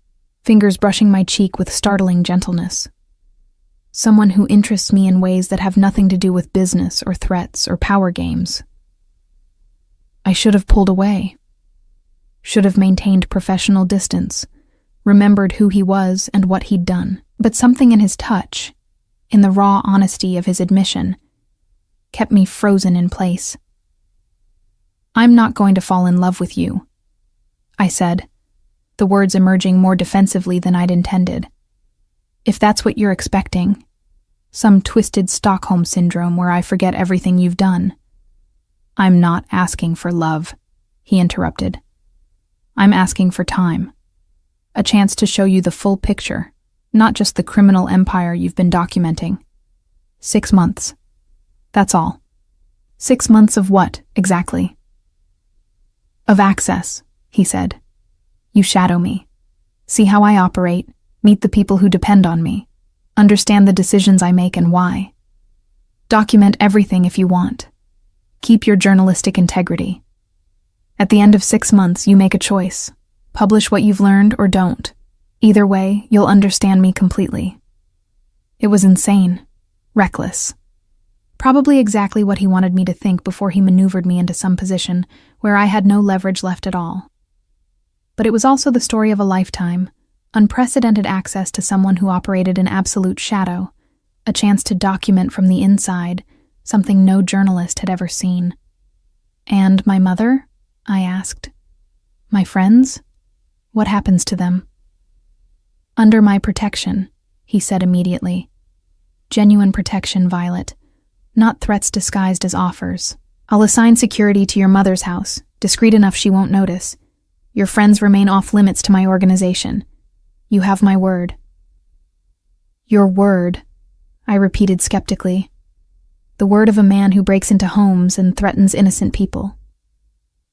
fingers brushing my cheek with startling gentleness. Someone who interests me in ways that have nothing to do with business or threats or power games. I should have pulled away. Should have maintained professional distance, remembered who he was and what he'd done. But something in his touch, in the raw honesty of his admission, kept me frozen in place. I'm not going to fall in love with you, I said, the words emerging more defensively than I'd intended. If that's what you're expecting, some twisted Stockholm syndrome where I forget everything you've done. I'm not asking for love, he interrupted. I'm asking for time. A chance to show you the full picture, not just the criminal empire you've been documenting. 6 months. That's all. 6 months of what, exactly? Of access, he said. You shadow me. See how I operate, meet the people who depend on me, understand the decisions I make and why. Document everything if you want. Keep your journalistic integrity. At the end of 6 months, you make a choice. Publish what you've learned or don't. Either way, you'll understand me completely. It was insane. Reckless. Probably exactly what he wanted me to think before he maneuvered me into some position where I had no leverage left at all. But it was also the story of a lifetime, unprecedented access to someone who operated in absolute shadow, a chance to document from the inside, something no journalist had ever seen. And my mother? I asked. My friends? What happens to them? Under my protection, he said immediately. Genuine protection, Violet. Not threats disguised as offers. I'll assign security to your mother's house, discreet enough she won't notice. Your friends remain off limits to my organization. You have my word. Your word, I repeated skeptically. The word of a man who breaks into homes and threatens innocent people.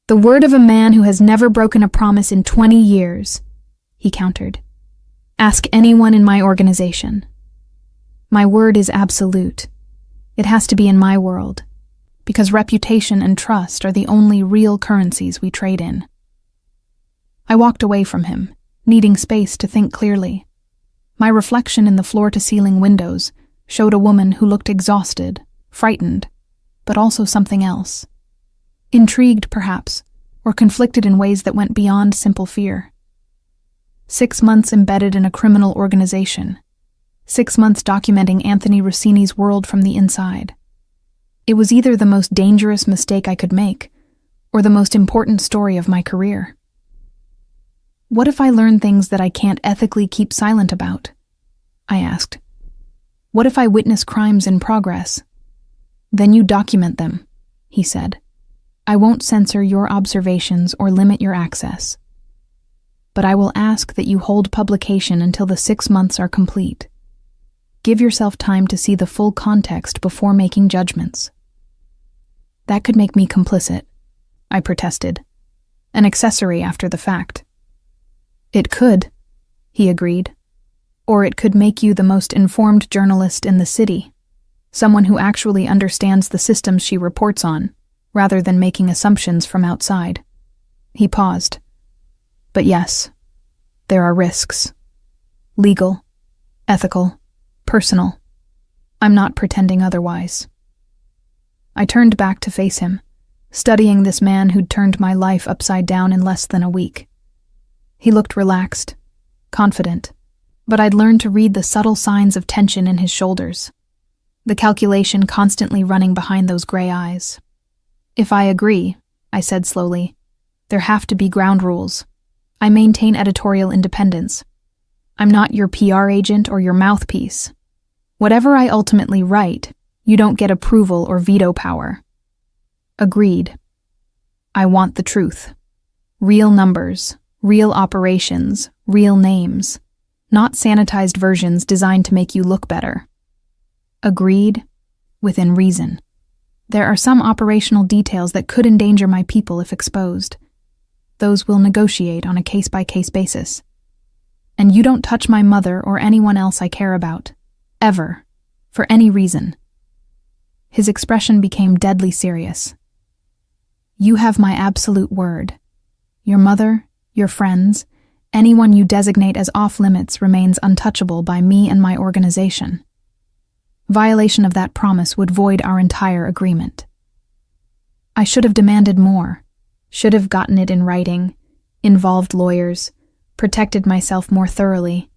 The word of a man who has never broken a promise in 20 years, he countered. Ask anyone in my organization. My word is absolute. It has to be in my world, because reputation and trust are the only real currencies we trade in. I walked away from him, needing space to think clearly. My reflection in the floor-to-ceiling windows showed a woman who looked exhausted, frightened, but also something else. Intrigued, perhaps, or conflicted in ways that went beyond simple fear. 6 months embedded in a criminal organization. 6 months documenting Anthony Rossini's world from the inside. It was either the most dangerous mistake I could make, or the most important story of my career. What if I learn things that I can't ethically keep silent about? I asked. What if I witness crimes in progress? Then you document them, he said. I won't censor your observations or limit your access. But I will ask that you hold publication until the 6 months are complete. Give yourself time to see the full context before making judgments. That could make me complicit, I protested. an accessory after the fact. It could, he agreed. Or it could make you the most informed journalist in the city, someone who actually understands the systems she reports on, rather than making assumptions from outside. He paused. But yes, there are risks. Legal, ethical, personal. I'm not pretending otherwise. I turned back to face him, studying this man who'd turned my life upside down in less than a week. He looked relaxed, confident, but I'd learned to read the subtle signs of tension in his shoulders, the calculation constantly running behind those gray eyes. If I agree, I said slowly, there have to be ground rules. I maintain editorial independence. I'm not your PR agent or your mouthpiece. Whatever I ultimately write, you don't get approval or veto power. Agreed. I want the truth. Real numbers, real operations, real names, not sanitized versions designed to make you look better. Agreed, within reason. There are some operational details that could endanger my people if exposed. Those we'll negotiate on a case-by-case basis. And you don't touch my mother or anyone else I care about. Ever. For any reason. His expression became deadly serious. You have my absolute word. Your mother, your friends, anyone you designate as off-limits remains untouchable by me and my organization. Violation of that promise would void our entire agreement. I should have demanded more, should have gotten it in writing, involved lawyers, protected myself more thoroughly.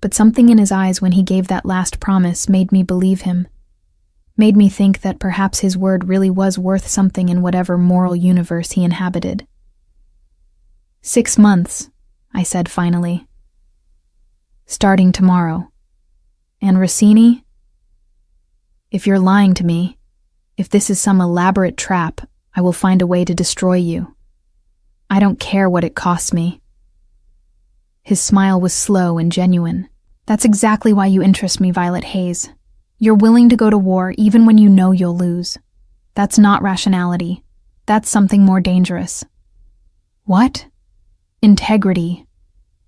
But something in his eyes when he gave that last promise made me believe him, made me think that perhaps his word really was worth something in whatever moral universe he inhabited. 6 months, I said finally. Starting tomorrow. And Rossini? If you're lying to me, if this is some elaborate trap, I will find a way to destroy you. I don't care what it costs me. His smile was slow and genuine. That's exactly why you interest me, Violet Hayes. You're willing to go to war even when you know you'll lose. That's not rationality. That's something more dangerous. What? Integrity,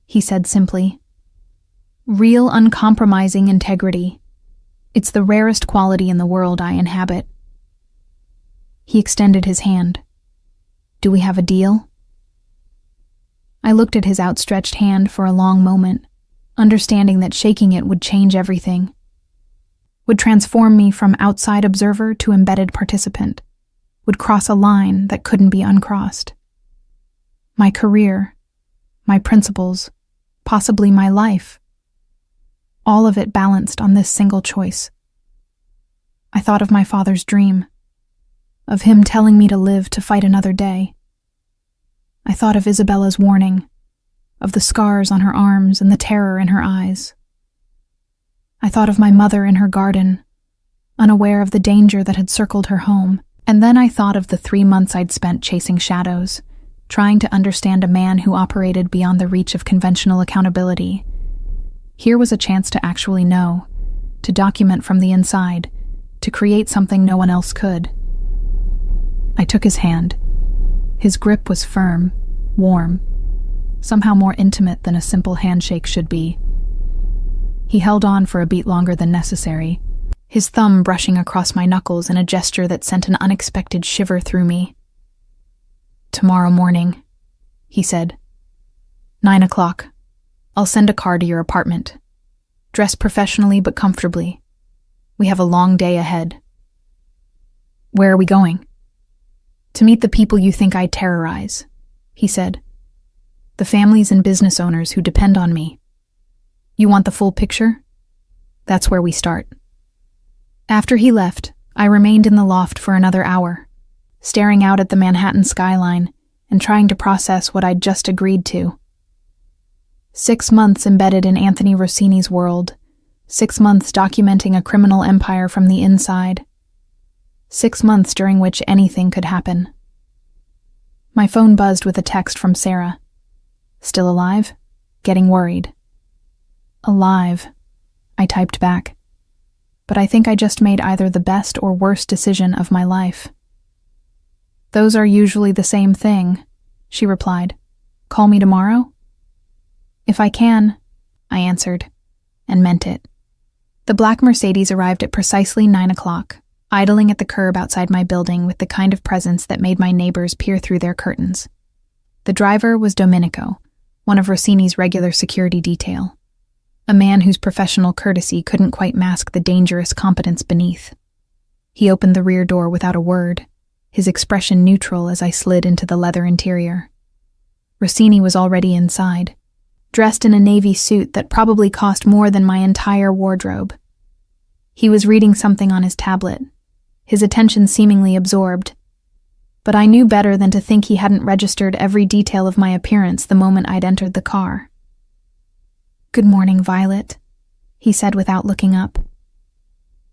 he said simply. Real, uncompromising integrity. It's the rarest quality in the world I inhabit. He extended his hand. Do we have a deal? I looked at his outstretched hand for a long moment, understanding that shaking it would change everything, would transform me from outside observer to embedded participant, would cross a line that couldn't be uncrossed. My career, my principles, possibly my life, all of it balanced on this single choice. I thought of my father's dream, of him telling me to live to fight another day. I thought of Isabella's warning, of the scars on her arms and the terror in her eyes. I thought of my mother in her garden, unaware of the danger that had circled her home, and then I thought of the 3 months I'd spent chasing shadows, trying to understand a man who operated beyond the reach of conventional accountability. Here was a chance to actually know, to document from the inside, to create something no one else could. I took his hand. His grip was firm, warm, somehow more intimate than a simple handshake should be. He held on for a beat longer than necessary, his thumb brushing across my knuckles in a gesture that sent an unexpected shiver through me. Tomorrow morning, he said. 9 o'clock. I'll send a car to your apartment. Dress professionally but comfortably. We have a long day ahead. Where are we going? To meet the people you think I terrorize, he said. The families and business owners who depend on me. You want the full picture? That's where we start. After he left, I remained in the loft for another hour, staring out at the Manhattan skyline and trying to process what I'd just agreed to. 6 months embedded in Anthony Rossini's world, 6 months documenting a criminal empire from the inside, 6 months during which anything could happen. My phone buzzed with a text from Sarah. Still alive? Getting worried. Alive, I typed back. But I think I just made either the best or worst decision of my life. Those are usually the same thing, she replied. Call me tomorrow? If I can, I answered, and meant it. The black Mercedes arrived at precisely 9 o'clock, idling at the curb outside my building with the kind of presence that made my neighbors peer through their curtains. The driver was Domenico, one of Rossini's regular security detail, a man whose professional courtesy couldn't quite mask the dangerous competence beneath. He opened the rear door without a word, his expression neutral as I slid into the leather interior. Rossini was already inside, dressed in a navy suit that probably cost more than my entire wardrobe. He was reading something on his tablet, his attention seemingly absorbed. But I knew better than to think he hadn't registered every detail of my appearance the moment I'd entered the car. Good morning, Violet, he said without looking up.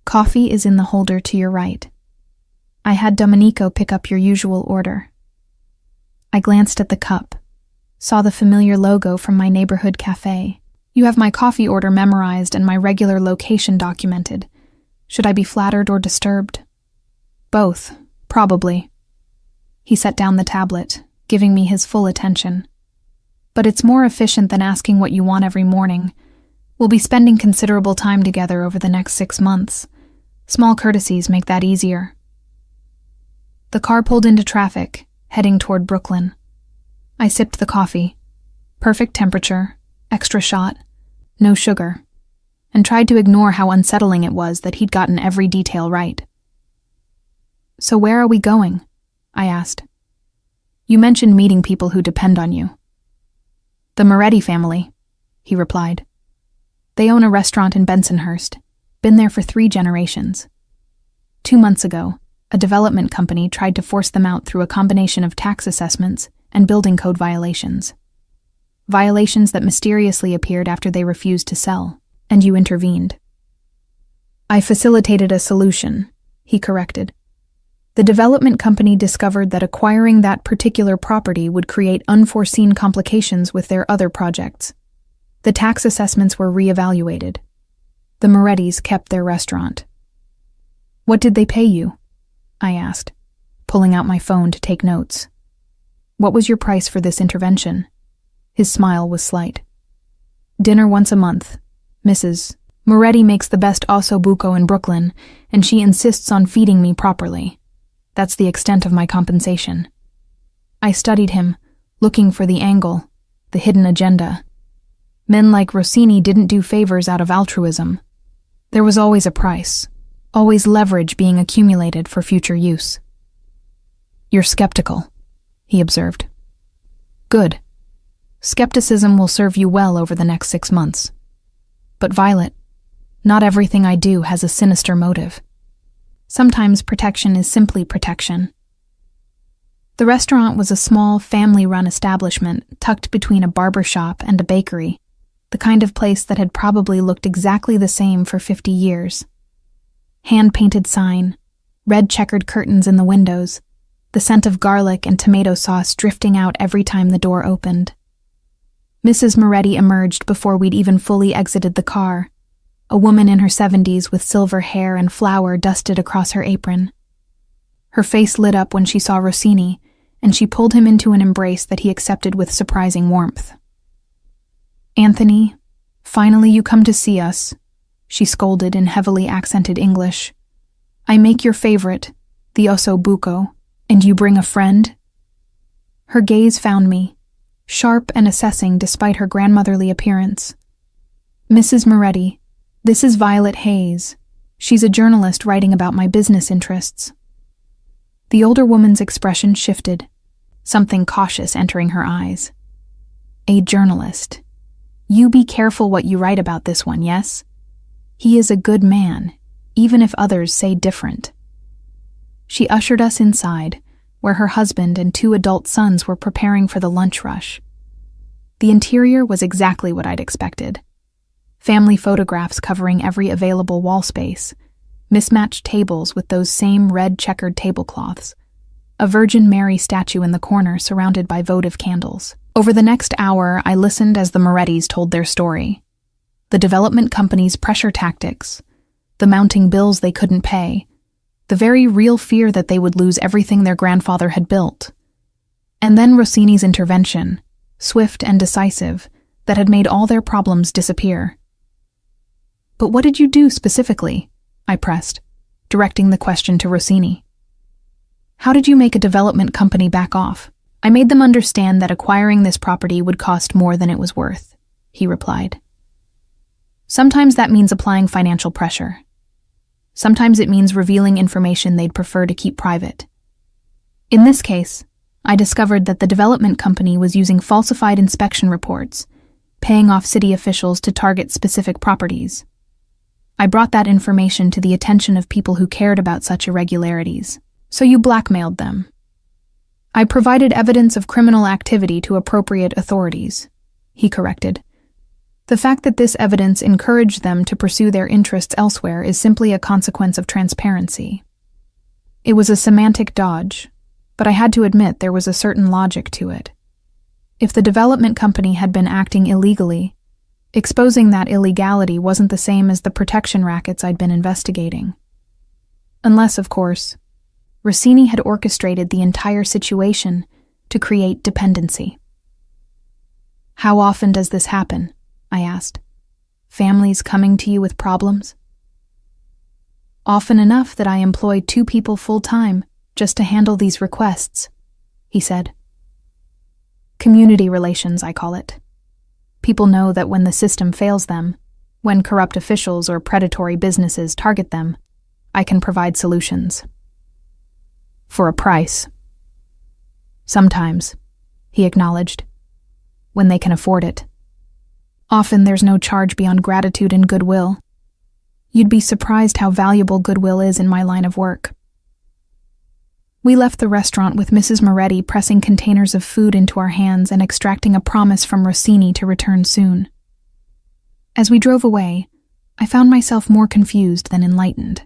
Coffee is in the holder to your right. I had Domenico pick up your usual order. I glanced at the cup, saw the familiar logo from my neighborhood cafe. You have my coffee order memorized and my regular location documented. Should I be flattered or disturbed? Both, probably. He set down the tablet, giving me his full attention. But it's more efficient than asking what you want every morning. We'll be spending considerable time together over the next 6 months. Small courtesies make that easier. The car pulled into traffic, heading toward Brooklyn. I sipped the coffee. Perfect temperature, extra shot, no sugar, and tried to ignore how unsettling it was that he'd gotten every detail right. So where are we going? I asked. You mentioned meeting people who depend on you. The Moretti family, he replied. They own a restaurant in Bensonhurst, been there for 3 generations. 2 months ago, a development company tried to force them out through a combination of tax assessments and building code violations. Violations that mysteriously appeared after they refused to sell, and you intervened. I facilitated a solution, he corrected. The development company discovered that acquiring that particular property would create unforeseen complications with their other projects. The tax assessments were reevaluated. The Morettis kept their restaurant. What did they pay you? I asked, pulling out my phone to take notes. What was your price for this intervention? His smile was slight. Dinner once a month. Mrs. Moretti makes the best osso buco in Brooklyn, and she insists on feeding me properly. That's the extent of my compensation. I studied him, looking for the angle, the hidden agenda. Men like Rossini didn't do favors out of altruism. There was always a price, always leverage being accumulated for future use. You're skeptical, he observed. Good. Skepticism will serve you well over the next 6 months. But Violet, not everything I do has a sinister motive. Sometimes protection is simply protection. The restaurant was a small, family-run establishment tucked between a barber shop and a bakery, the kind of place that had probably looked exactly the same for 50 years. Hand-painted sign, red checkered curtains in the windows, the scent of garlic and tomato sauce drifting out every time the door opened. Mrs. Moretti emerged before we'd even fully exited the car, a woman in her 70s with silver hair and flour dusted across her apron. Her face lit up when she saw Rossini, and she pulled him into an embrace that he accepted with surprising warmth. Anthony, finally you come to see us, she scolded in heavily accented English. I make your favorite, the osso buco, and you bring a friend? Her gaze found me, sharp and assessing despite her grandmotherly appearance. Mrs. Moretti, this is Violet Hayes. She's a journalist writing about my business interests. The older woman's expression shifted, something cautious entering her eyes. A journalist. You be careful what you write about this one, yes? He is a good man, even if others say different. She ushered us inside, where her husband and 2 adult sons were preparing for the lunch rush. The interior was exactly what I'd expected. Family photographs covering every available wall space, mismatched tables with those same red checkered tablecloths, a Virgin Mary statue in the corner surrounded by votive candles. Over the next hour, I listened as the Morettis told their story. The development company's pressure tactics, the mounting bills they couldn't pay, the very real fear that they would lose everything their grandfather had built. And then Rossini's intervention, swift and decisive, that had made all their problems disappear. "But what did you do specifically?" I pressed, directing the question to Rossini. "How did you make a development company back off?" "I made them understand that acquiring this property would cost more than it was worth," he replied. "Sometimes that means applying financial pressure. Sometimes it means revealing information they'd prefer to keep private. In this case, I discovered that the development company was using falsified inspection reports, paying off city officials to target specific properties. I brought that information to the attention of people who cared about such irregularities. So you blackmailed them." "I provided evidence of criminal activity to appropriate authorities," he corrected. "The fact that this evidence encouraged them to pursue their interests elsewhere is simply a consequence of transparency." It was a semantic dodge, but I had to admit there was a certain logic to it. If the development company had been acting illegally, exposing that illegality wasn't the same as the protection rackets I'd been investigating. Unless, of course, Rossini had orchestrated the entire situation to create dependency. "How often does this happen?" I asked. "Families coming to you with problems?" "Often enough that I employ 2 people full-time just to handle these requests," he said. "Community relations, I call it. People know that when the system fails them, when corrupt officials or predatory businesses target them, I can provide solutions. For a price. Sometimes," he acknowledged, "when they can afford it. Often there's no charge beyond gratitude and goodwill. You'd be surprised how valuable goodwill is in my line of work." We left the restaurant with Mrs. Moretti pressing containers of food into our hands and extracting a promise from Rossini to return soon. As we drove away, I found myself more confused than enlightened.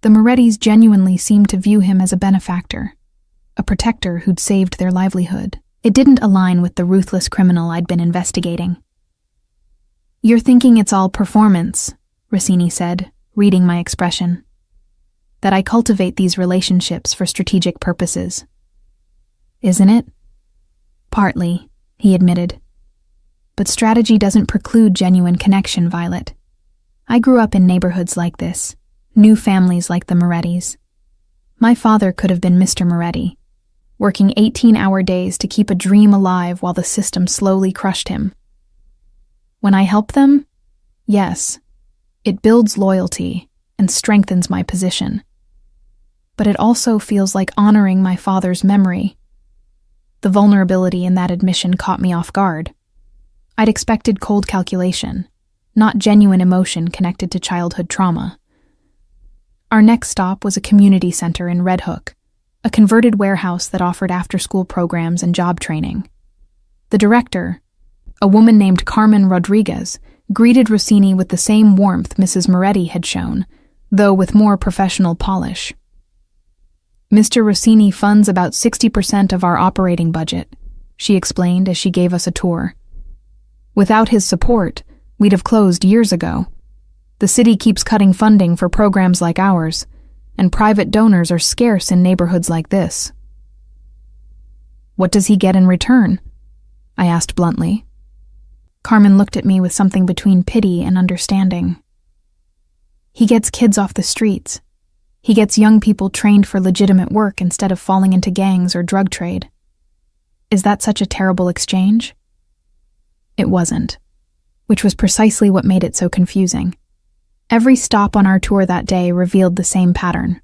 The Morettis genuinely seemed to view him as a benefactor, a protector who'd saved their livelihood. It didn't align with the ruthless criminal I'd been investigating. "You're thinking it's all performance," Rossini said, reading my expression. "That I cultivate these relationships for strategic purposes. Isn't it?" "Partly," he admitted. "But strategy doesn't preclude genuine connection, Violet. I grew up in neighborhoods like this, new families like the Morettis. My father could have been Mr. Moretti, working 18-hour days to keep a dream alive while the system slowly crushed him. When I help them, yes, it builds loyalty and strengthens my position. But it also feels like honoring my father's memory. The vulnerability in that admission caught me off guard. I'd expected cold calculation, not genuine emotion connected to childhood trauma. Our next stop was a community center in Red Hook, a converted warehouse that offered after-school programs and job training. The director, a woman named Carmen Rodriguez, greeted Rossini with the same warmth Mrs. Moretti had shown, though with more professional polish. "Mr. Rossini funds about 60% of our operating budget," she explained as she gave us a tour. "Without his support, we'd have closed years ago. The city keeps cutting funding for programs like ours, and private donors are scarce in neighborhoods like this." "What does he get in return?" I asked bluntly. Carmen looked at me with something between pity and understanding. "He gets kids off the streets. He gets young people trained for legitimate work instead of falling into gangs or drug trade. Is that such a terrible exchange?" It wasn't, which was precisely what made it so confusing. Every stop on our tour that day revealed the same pattern.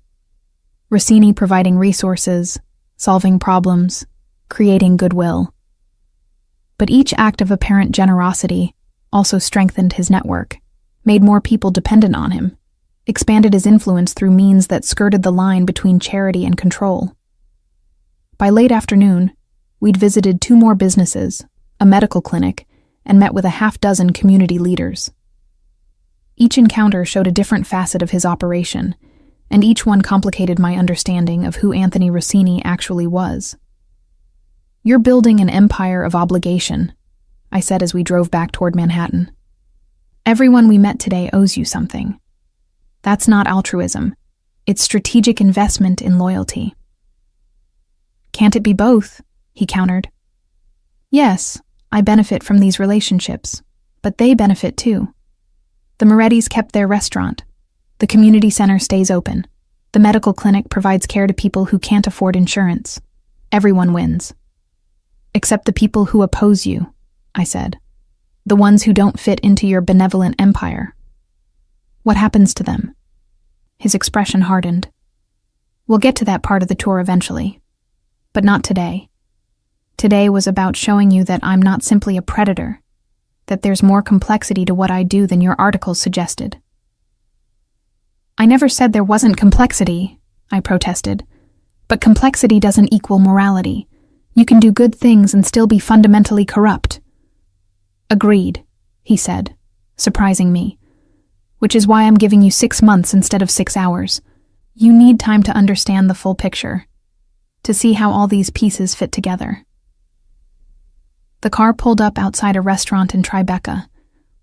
Rossini providing resources, solving problems, creating goodwill. But each act of apparent generosity also strengthened his network, made more people dependent on him, expanded his influence through means that skirted the line between charity and control. By late afternoon, we'd visited 2 more businesses, a medical clinic, and met with a half-dozen community leaders. Each encounter showed a different facet of his operation, and each one complicated my understanding of who Anthony Rossini actually was. "You're building an empire of obligation," I said as we drove back toward Manhattan. "Everyone we met today owes you something. That's not altruism. It's strategic investment in loyalty." "Can't it be both?" he countered. Yes, I benefit from these relationships, but they benefit too. The Morettis kept their restaurant. The community center stays open. The medical clinic provides care to people who can't afford insurance. Everyone wins. Except the people who oppose you, I said. The ones who don't fit into your benevolent empire. What happens to them? His expression hardened. We'll get to that part of the tour eventually, but not today. Today was about showing you that I'm not simply a predator, that there's more complexity to what I do than your articles suggested. I never said there wasn't complexity, I protested, but complexity doesn't equal morality. You can do good things and still be fundamentally corrupt. Agreed, he said, surprising me, which is why I'm giving you 6 months instead of 6 hours. You need time to understand the full picture, to see how all these pieces fit together. The car pulled up outside a restaurant in Tribeca,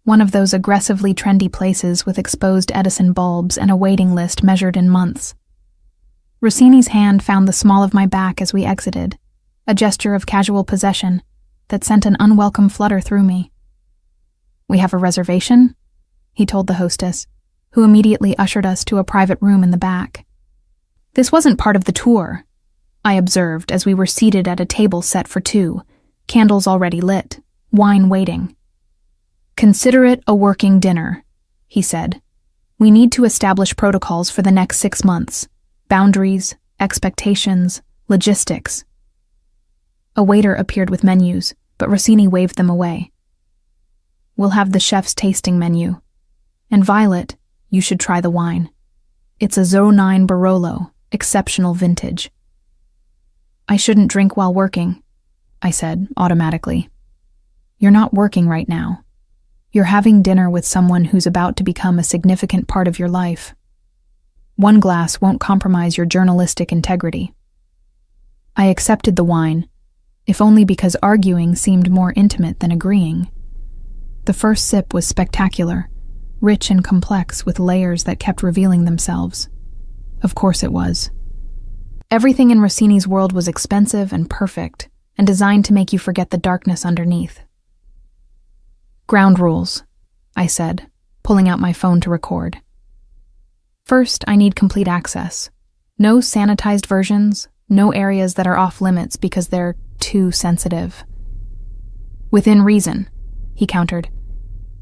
one of those aggressively trendy places with exposed Edison bulbs and a waiting list measured in months. Rossini's hand found the small of my back as we exited, a gesture of casual possession that sent an unwelcome flutter through me. We have a reservation? He told the hostess, who immediately ushered us to a private room in the back. This wasn't part of the tour, I observed as we were seated at a table set for 2, candles already lit, wine waiting. Consider it a working dinner, he said. We need to establish protocols for the next 6 months. Boundaries, expectations, logistics. A waiter appeared with menus, but Rossini waved them away. We'll have the chef's tasting menu. And Violet, you should try the wine. It's a 09 Barolo, exceptional vintage. I shouldn't drink while working, I said automatically. You're not working right now. You're having dinner with someone who's about to become a significant part of your life. 1 glass won't compromise your journalistic integrity. I accepted the wine, if only because arguing seemed more intimate than agreeing. The first sip was spectacular, rich and complex with layers that kept revealing themselves. Of course it was. Everything in Rossini's world was expensive and perfect, and designed to make you forget the darkness underneath. Ground rules, I said, pulling out my phone to record. First, I need complete access. No sanitized versions, no areas that are off limits because they're too sensitive. Within reason, he countered.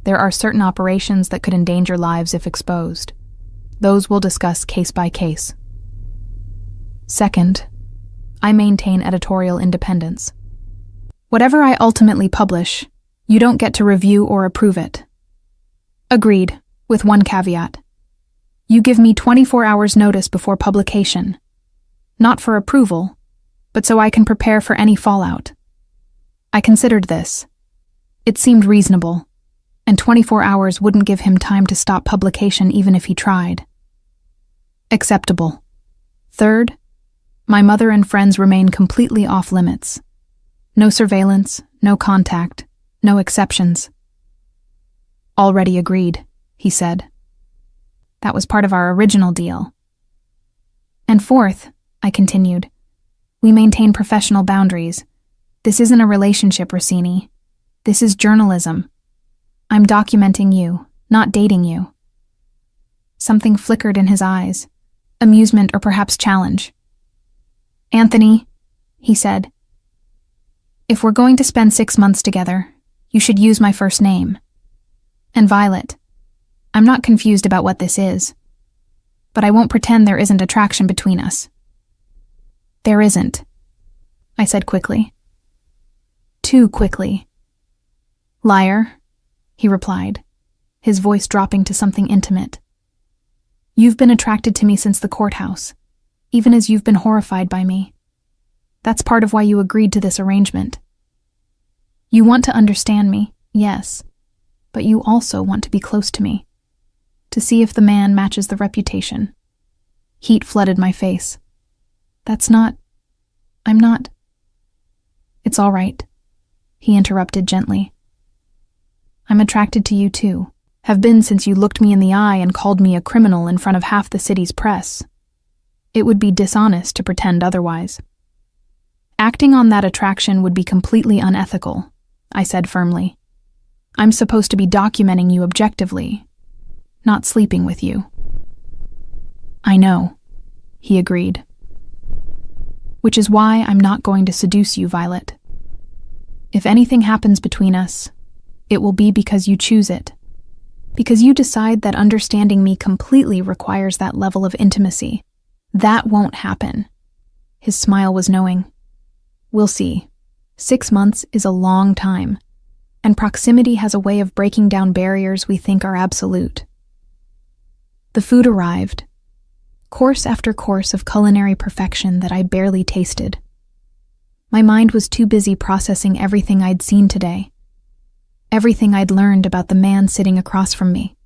There are certain operations that could endanger lives if exposed. Those we'll discuss case by case. Second, I maintain editorial independence. Whatever I ultimately publish, you don't get to review or approve it. Agreed, with one caveat. You give me 24 hours notice before publication. Not for approval, but so I can prepare for any fallout. I considered this. It seemed reasonable, and 24 hours wouldn't give him time to stop publication even if he tried. Acceptable. Third, my mother and friends remain completely off limits. No surveillance, no contact, no exceptions. Already agreed, he said. That was part of our original deal. And fourth, I continued, we maintain professional boundaries. This isn't a relationship, Rossini. This is journalism. I'm documenting you, not dating you. Something flickered in his eyes, amusement or perhaps challenge. Anthony, he said, if we're going to spend 6 months together, you should use my first name. And Violet, I'm not confused about what this is, but I won't pretend there isn't attraction between us. There isn't, I said quickly. Too quickly. Liar, he replied, his voice dropping to something intimate. You've been attracted to me since the courthouse, even as you've been horrified by me. That's part of why you agreed to this arrangement. You want to understand me, yes, but you also want to be close to me, to see if the man matches the reputation. Heat flooded my face. I'm not. It's all right, he interrupted gently. I'm attracted to you too, have been since you looked me in the eye and called me a criminal in front of half the city's press. It would be dishonest to pretend otherwise. Acting on that attraction would be completely unethical, I said firmly. I'm supposed to be documenting you objectively, not sleeping with you. I know, he agreed. Which is why I'm not going to seduce you, Violet. If anything happens between us, it will be because you choose it. Because you decide that understanding me completely requires that level of intimacy. That won't happen. His smile was knowing. We'll see. 6 months is a long time, and proximity has a way of breaking down barriers we think are absolute. The food arrived. Course after course of culinary perfection that I barely tasted. My mind was too busy processing everything I'd seen today. Everything I'd learned about the man sitting across from me.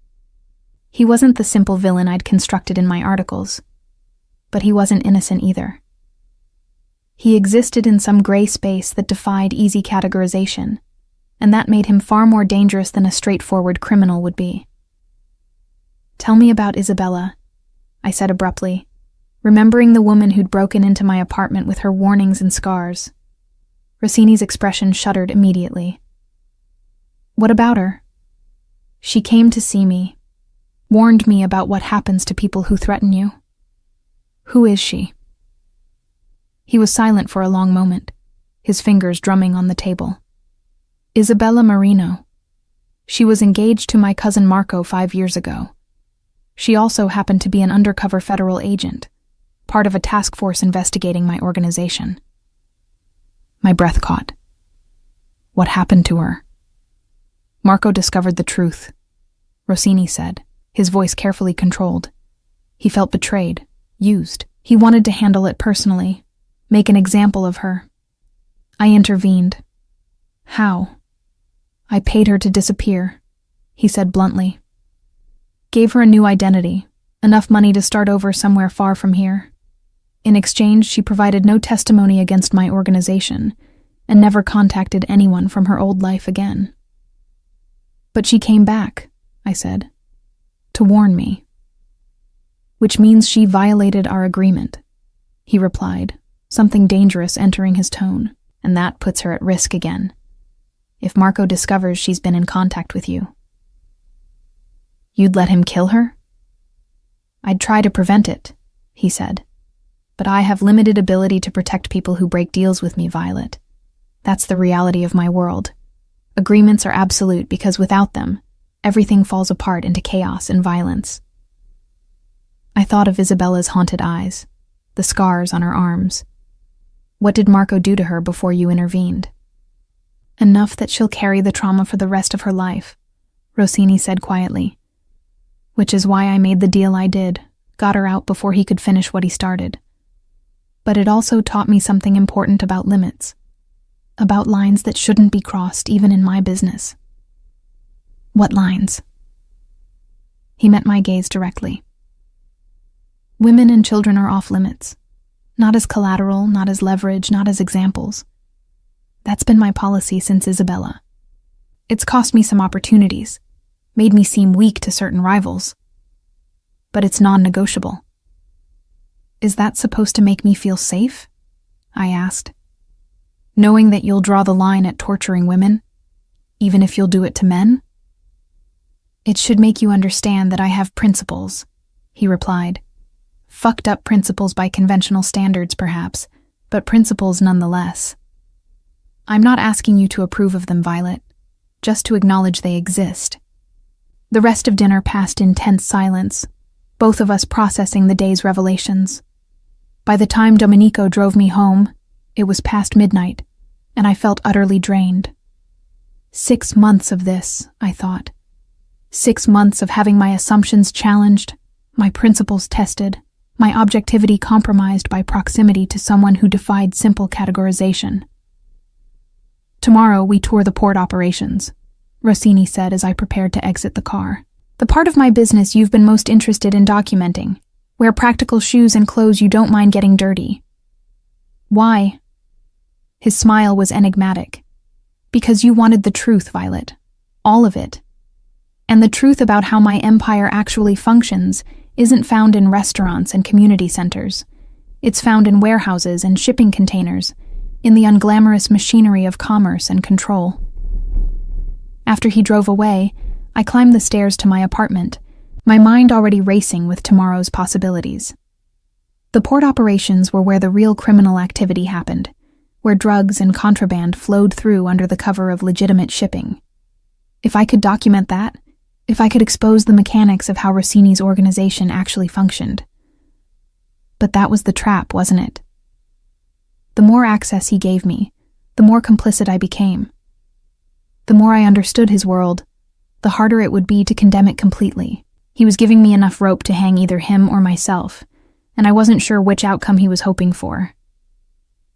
He wasn't the simple villain I'd constructed in my articles, but he wasn't innocent either. He existed in some gray space that defied easy categorization, and that made him far more dangerous than a straightforward criminal would be. Tell me about Isabella, I said abruptly, remembering the woman who'd broken into my apartment with her warnings and scars. Rossini's expression shuddered immediately. What about her? She came to see me, warned me about what happens to people who threaten you. Who is she? He was silent for a long moment, his fingers drumming on the table. Isabella Marino. She was engaged to my cousin Marco 5 years ago. She also happened to be an undercover federal agent, part of a task force investigating my organization. My breath caught. What happened to her? Marco discovered the truth, Rossini said, his voice carefully controlled. He felt betrayed, used. He wanted to handle it personally, make an example of her. I intervened. How? I paid her to disappear, he said bluntly. Gave her a new identity, enough money to start over somewhere far from here. In exchange, she provided no testimony against my organization and never contacted anyone from her old life again. But she came back, I said, to warn me. Which means she violated our agreement, he replied, something dangerous entering his tone, and that puts her at risk again. If Marco discovers she's been in contact with you. You'd let him kill her? I'd try to prevent it, he said. But I have limited ability to protect people who break deals with me, Violet. That's the reality of my world. Agreements are absolute because without them, everything falls apart into chaos and violence. I thought of Isabella's haunted eyes, the scars on her arms. What did Marco do to her before you intervened? Enough that she'll carry the trauma for the rest of her life, Rossini said quietly. Which is why I made the deal I did, got her out before he could finish what he started. But it also taught me something important about limits. About lines that shouldn't be crossed even in my business. What lines? He met my gaze directly. Women and children are off limits. Not as collateral, not as leverage, not as examples. That's been my policy since Isabella. It's cost me some opportunities, made me seem weak to certain rivals. But it's non-negotiable. Is that supposed to make me feel safe? I asked. Knowing that you'll draw the line at torturing women, even if you'll do it to men? It should make you understand that I have principles, he replied. Fucked up principles by conventional standards, perhaps, but principles nonetheless. I'm not asking you to approve of them, Violet, just to acknowledge they exist. The rest of dinner passed in tense silence, both of us processing the day's revelations. By the time Domenico drove me home, it was past midnight, and I felt utterly drained. 6 months of this, I thought. 6 months of having my assumptions challenged, my principles tested, my objectivity compromised by proximity to someone who defied simple categorization. Tomorrow we tour the port operations, Rossini said as I prepared to exit the car. The part of my business you've been most interested in documenting. Wear practical shoes and clothes you don't mind getting dirty. Why? His smile was enigmatic. Because you wanted the truth, Violet. All of it. And the truth about how my empire actually functions isn't found in restaurants and community centers. It's found in warehouses and shipping containers, in the unglamorous machinery of commerce and control. After he drove away, I climbed the stairs to my apartment, my mind already racing with tomorrow's possibilities. The port operations were where the real criminal activity happened, where drugs and contraband flowed through under the cover of legitimate shipping. If I could document that, if I could expose the mechanics of how Rossini's organization actually functioned. But that was the trap, wasn't it? The more access he gave me, the more complicit I became. The more I understood his world, the harder it would be to condemn it completely. He was giving me enough rope to hang either him or myself, and I wasn't sure which outcome he was hoping for.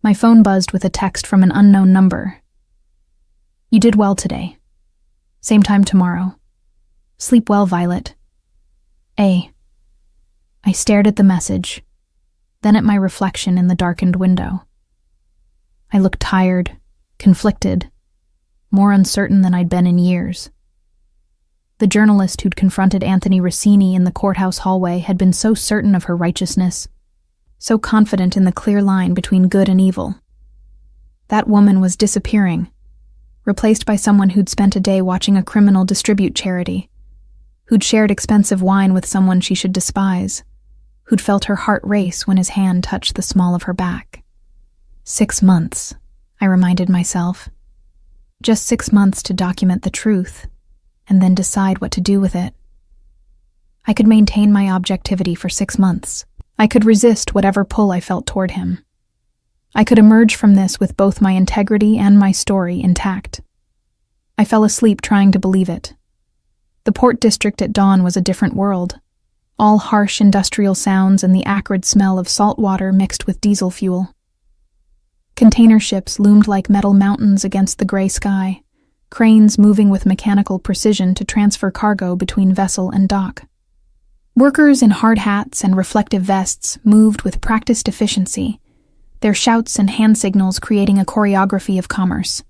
My phone buzzed with a text from an unknown number. "You did well today. Same time tomorrow. Sleep well, Violet. A." I stared at the message, then at my reflection in the darkened window. I looked tired, conflicted, more uncertain than I'd been in years. The journalist who'd confronted Anthony Rossini in the courthouse hallway had been so certain of her righteousness, so confident in the clear line between good and evil. That woman was disappearing, replaced by someone who'd spent a day watching a criminal distribute charity, who'd shared expensive wine with someone she should despise, who'd felt her heart race when his hand touched the small of her back. 6 months, I reminded myself. Just 6 months to document the truth, and then decide what to do with it. I could maintain my objectivity for 6 months. I could resist whatever pull I felt toward him. I could emerge from this with both my integrity and my story intact. I fell asleep trying to believe it. The port district at dawn was a different world, all harsh industrial sounds and the acrid smell of salt water mixed with diesel fuel. Container ships loomed like metal mountains against the gray sky, cranes moving with mechanical precision to transfer cargo between vessel and dock. Workers in hard hats and reflective vests moved with practiced efficiency, their shouts and hand signals creating a choreography of commerce.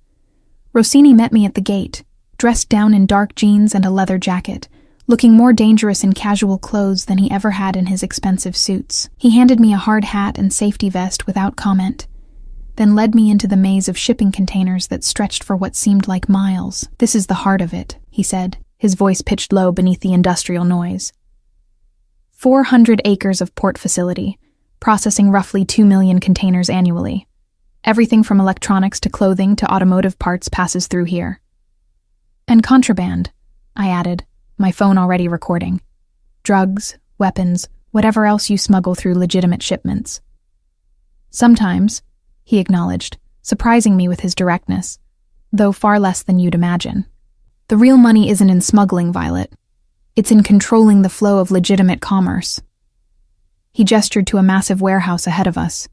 Rossini met me at the gate, dressed down in dark jeans and a leather jacket, looking more dangerous in casual clothes than he ever had in his expensive suits. He handed me a hard hat and safety vest without comment, then led me into the maze of shipping containers that stretched for what seemed like miles. "This is the heart of it," he said, his voice pitched low beneath the industrial noise. 400 acres of port facility, processing roughly 2 million containers annually. Everything from electronics to clothing to automotive parts passes through here. "And contraband," I added, my phone already recording. "Drugs, weapons, whatever else you smuggle through legitimate shipments." "Sometimes," he acknowledged, surprising me with his directness, "though far less than you'd imagine. The real money isn't in smuggling, Violet. It's in controlling the flow of legitimate commerce." He gestured to a massive warehouse ahead of us.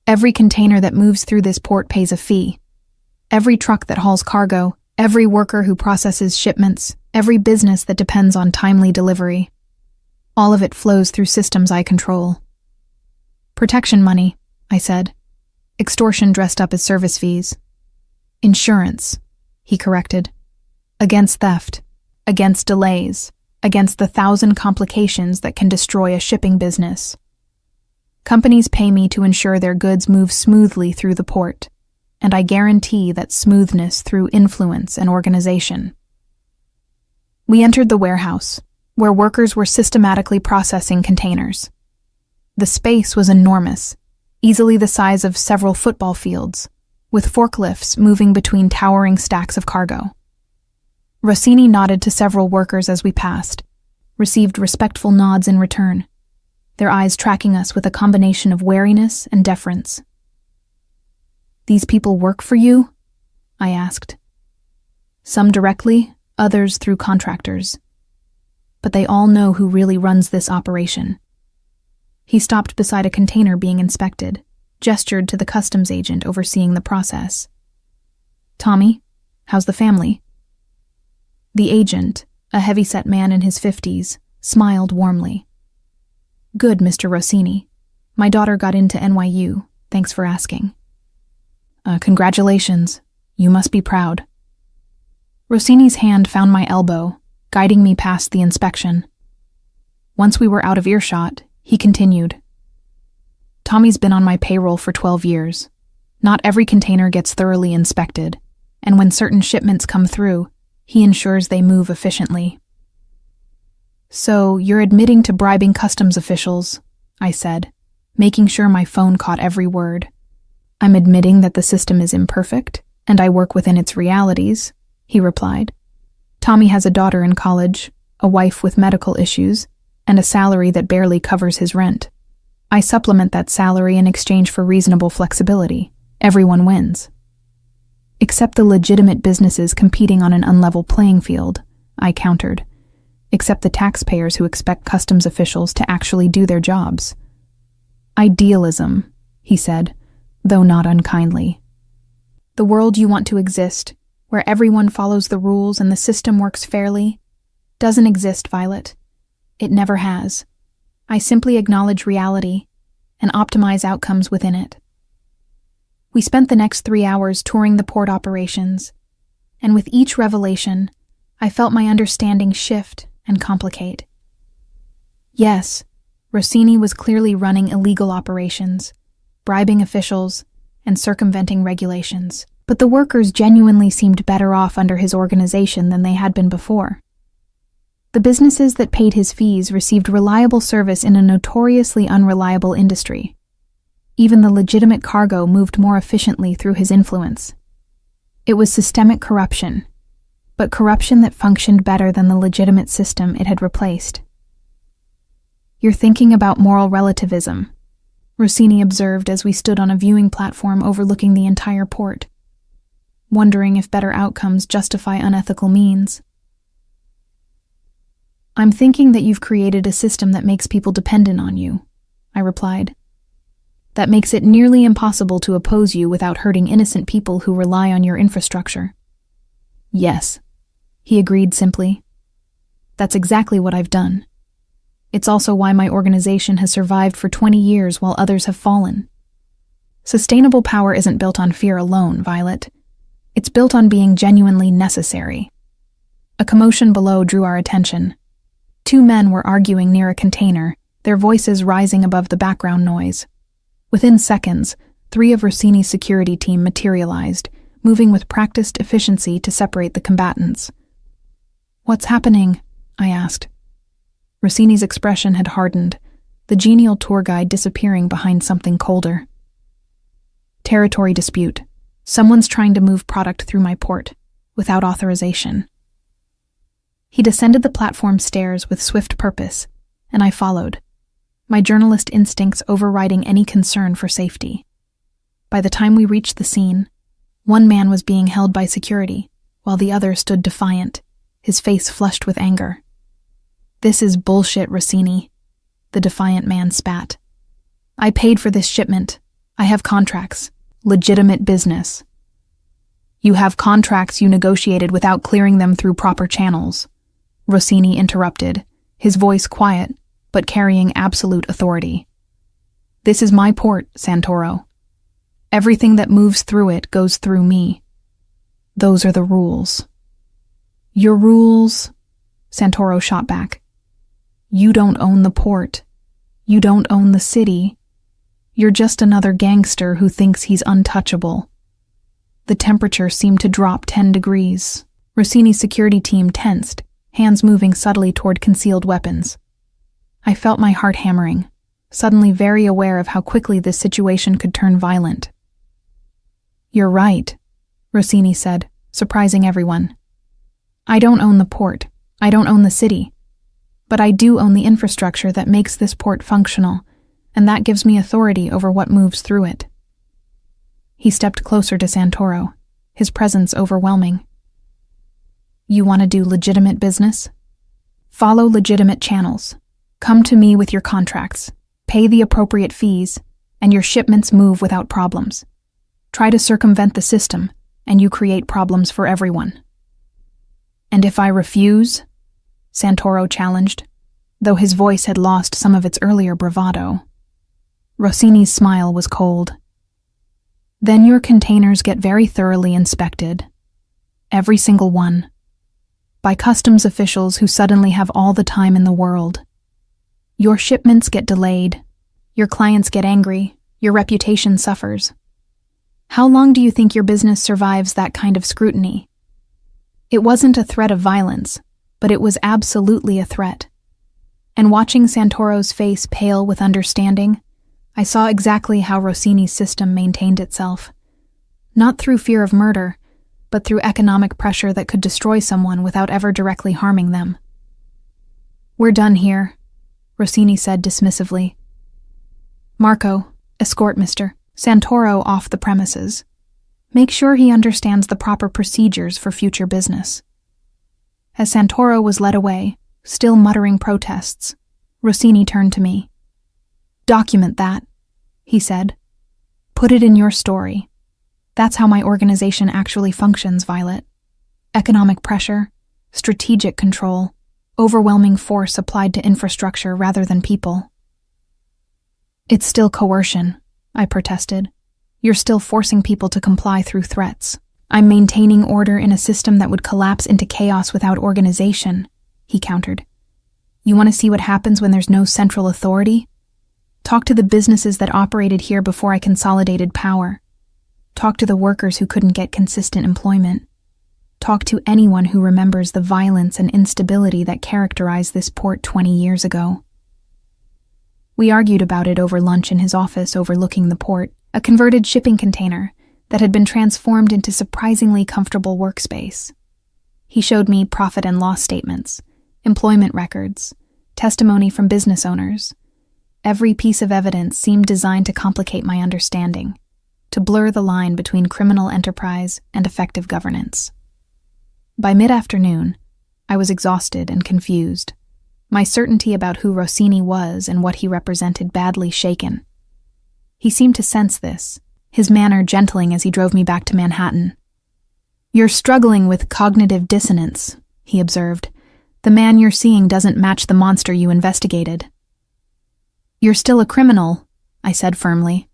"Every container that moves through this port pays a fee. Every truck that hauls cargo, every worker who processes shipments, every business that depends on timely delivery. All of it flows through systems I control." "Protection money," I said. "Extortion dressed up as service fees." "Insurance," he corrected. "Against theft, against delays, against the 1,000 complications that can destroy a shipping business. Companies pay me to ensure their goods move smoothly through the port, and I guarantee that smoothness through influence and organization." We entered the warehouse, where workers were systematically processing containers. The space was enormous, easily the size of several football fields, with forklifts moving between towering stacks of cargo. Rossini nodded to several workers as we passed, received respectful nods in return, their eyes tracking us with a combination of wariness and deference. "These people work for you?" I asked. "Some directly, others through contractors. But they all know who really runs this operation." He stopped beside a container being inspected, gestured to the customs agent overseeing the process. "Tommy, how's the family?" The agent, a heavy-set man in his 50s, smiled warmly. "Good, Mr. Rossini. My daughter got into NYU. Thanks for asking." Congratulations. You must be proud." Rossini's hand found my elbow, guiding me past the inspection. Once we were out of earshot, he continued. "Tommy's been on my payroll for 12 years. Not every container gets thoroughly inspected, and when certain shipments come through, he ensures they move efficiently. So, you're admitting to bribing customs officials, I said, making sure my phone caught every word. I'm admitting that the system is imperfect, and I work within its realities, he replied. Tommy has a daughter in college, a wife with medical issues, and a salary that barely covers his rent. I supplement that salary in exchange for reasonable flexibility. Everyone wins. Except the legitimate businesses competing on an unlevel playing field, I countered. Except the taxpayers who expect customs officials to actually do their jobs. Idealism, he said, though not unkindly. The world you want to exist, where everyone follows the rules and the system works fairly, doesn't exist, Violet. It never has. I simply acknowledge reality and optimize outcomes within it. We spent the next 3 hours touring the port operations, and with each revelation, I felt my understanding shift and complicate. Yes, Rossini was clearly running illegal operations, bribing officials, and circumventing regulations, but the workers genuinely seemed better off under his organization than they had been before. The businesses that paid his fees received reliable service in a notoriously unreliable industry. Even the legitimate cargo moved more efficiently through his influence. It was systemic corruption, but corruption that functioned better than the legitimate system it had replaced. You're thinking about moral relativism, Rossini observed as we stood on a viewing platform overlooking the entire port, wondering if better outcomes justify unethical means. I'm thinking that you've created a system that makes people dependent on you, I replied. That makes it nearly impossible to oppose you without hurting innocent people who rely on your infrastructure. Yes, he agreed simply. That's exactly what I've done. It's also why my organization has survived for 20 years while others have fallen. Sustainable power isn't built on fear alone, Violet. It's built on being genuinely necessary. A commotion below drew our attention. 2 men were arguing near a container, their voices rising above the background noise. Within seconds, 3 of Rossini's security team materialized, moving with practiced efficiency to separate the combatants. What's happening? I asked. Rossini's expression had hardened, the genial tour guide disappearing behind something colder. Territory dispute. Someone's trying to move product through my port, without authorization. He descended the platform stairs with swift purpose, and I followed, my journalist instincts overriding any concern for safety. By the time we reached the scene, 1 man was being held by security, while the other stood defiant, his face flushed with anger. This is bullshit, Rossini, the defiant man spat. I paid for this shipment. I have contracts. Legitimate business. You have contracts you negotiated without clearing them through proper channels, Rossini interrupted, his voice quiet, but carrying absolute authority. This is my port, Santoro. Everything that moves through it goes through me. Those are the rules. Your rules? Santoro shot back. You don't own the port. You don't own the city. You're just another gangster who thinks he's untouchable. The temperature seemed to drop 10 degrees. Rossini's security team tensed, hands moving subtly toward concealed weapons. I felt my heart hammering, suddenly very aware of how quickly this situation could turn violent. You're right, Rossini said, surprising everyone. I don't own the port. I don't own the city. But I do own the infrastructure that makes this port functional, and that gives me authority over what moves through it. He stepped closer to Santoro, his presence overwhelming. You want to do legitimate business? Follow legitimate channels. Come to me with your contracts, pay the appropriate fees, and your shipments move without problems. Try to circumvent the system, and you create problems for everyone. And if I refuse? Santoro challenged, though his voice had lost some of its earlier bravado. Rossini's smile was cold. Then your containers get very thoroughly inspected. Every single one. By customs officials who suddenly have all the time in the world. Your shipments get delayed. Your clients get angry. Your reputation suffers. How long do you think your business survives that kind of scrutiny? It wasn't a threat of violence, but it was absolutely a threat. And watching Santoro's face pale with understanding, I saw exactly how Rossini's system maintained itself. Not through fear of murder, but through economic pressure that could destroy someone without ever directly harming them. "We're done here," Rossini said dismissively. "Marco, escort Mr. Santoro off the premises. Make sure he understands the proper procedures for future business." As Santoro was led away, still muttering protests, Rossini turned to me. "Document that," he said. "Put it in your story. That's how my organization actually functions, Violet. Economic pressure, strategic control, overwhelming force applied to infrastructure rather than people." "It's still coercion," I protested. "You're still forcing people to comply through threats. I'm maintaining order in a system that would collapse into chaos without organization," he countered. "You want to see what happens when there's no central authority? Talk to the businesses that operated here before I consolidated power. Talk to the workers who couldn't get consistent employment. Talk to anyone who remembers the violence and instability that characterized this port 20 years ago." We argued about it over lunch in his office overlooking the port, a converted shipping container that had been transformed into surprisingly comfortable workspace. He showed me profit and loss statements, employment records, testimony from business owners. Every piece of evidence seemed designed to complicate my understanding, to blur the line between criminal enterprise and effective governance. By mid-afternoon, I was exhausted and confused, my certainty about who Rossini was and what he represented badly shaken. He seemed to sense this, his manner gentling as he drove me back to Manhattan. "You're struggling with cognitive dissonance," he observed. "The man you're seeing doesn't match the monster you investigated." "You're still a criminal," I said firmly.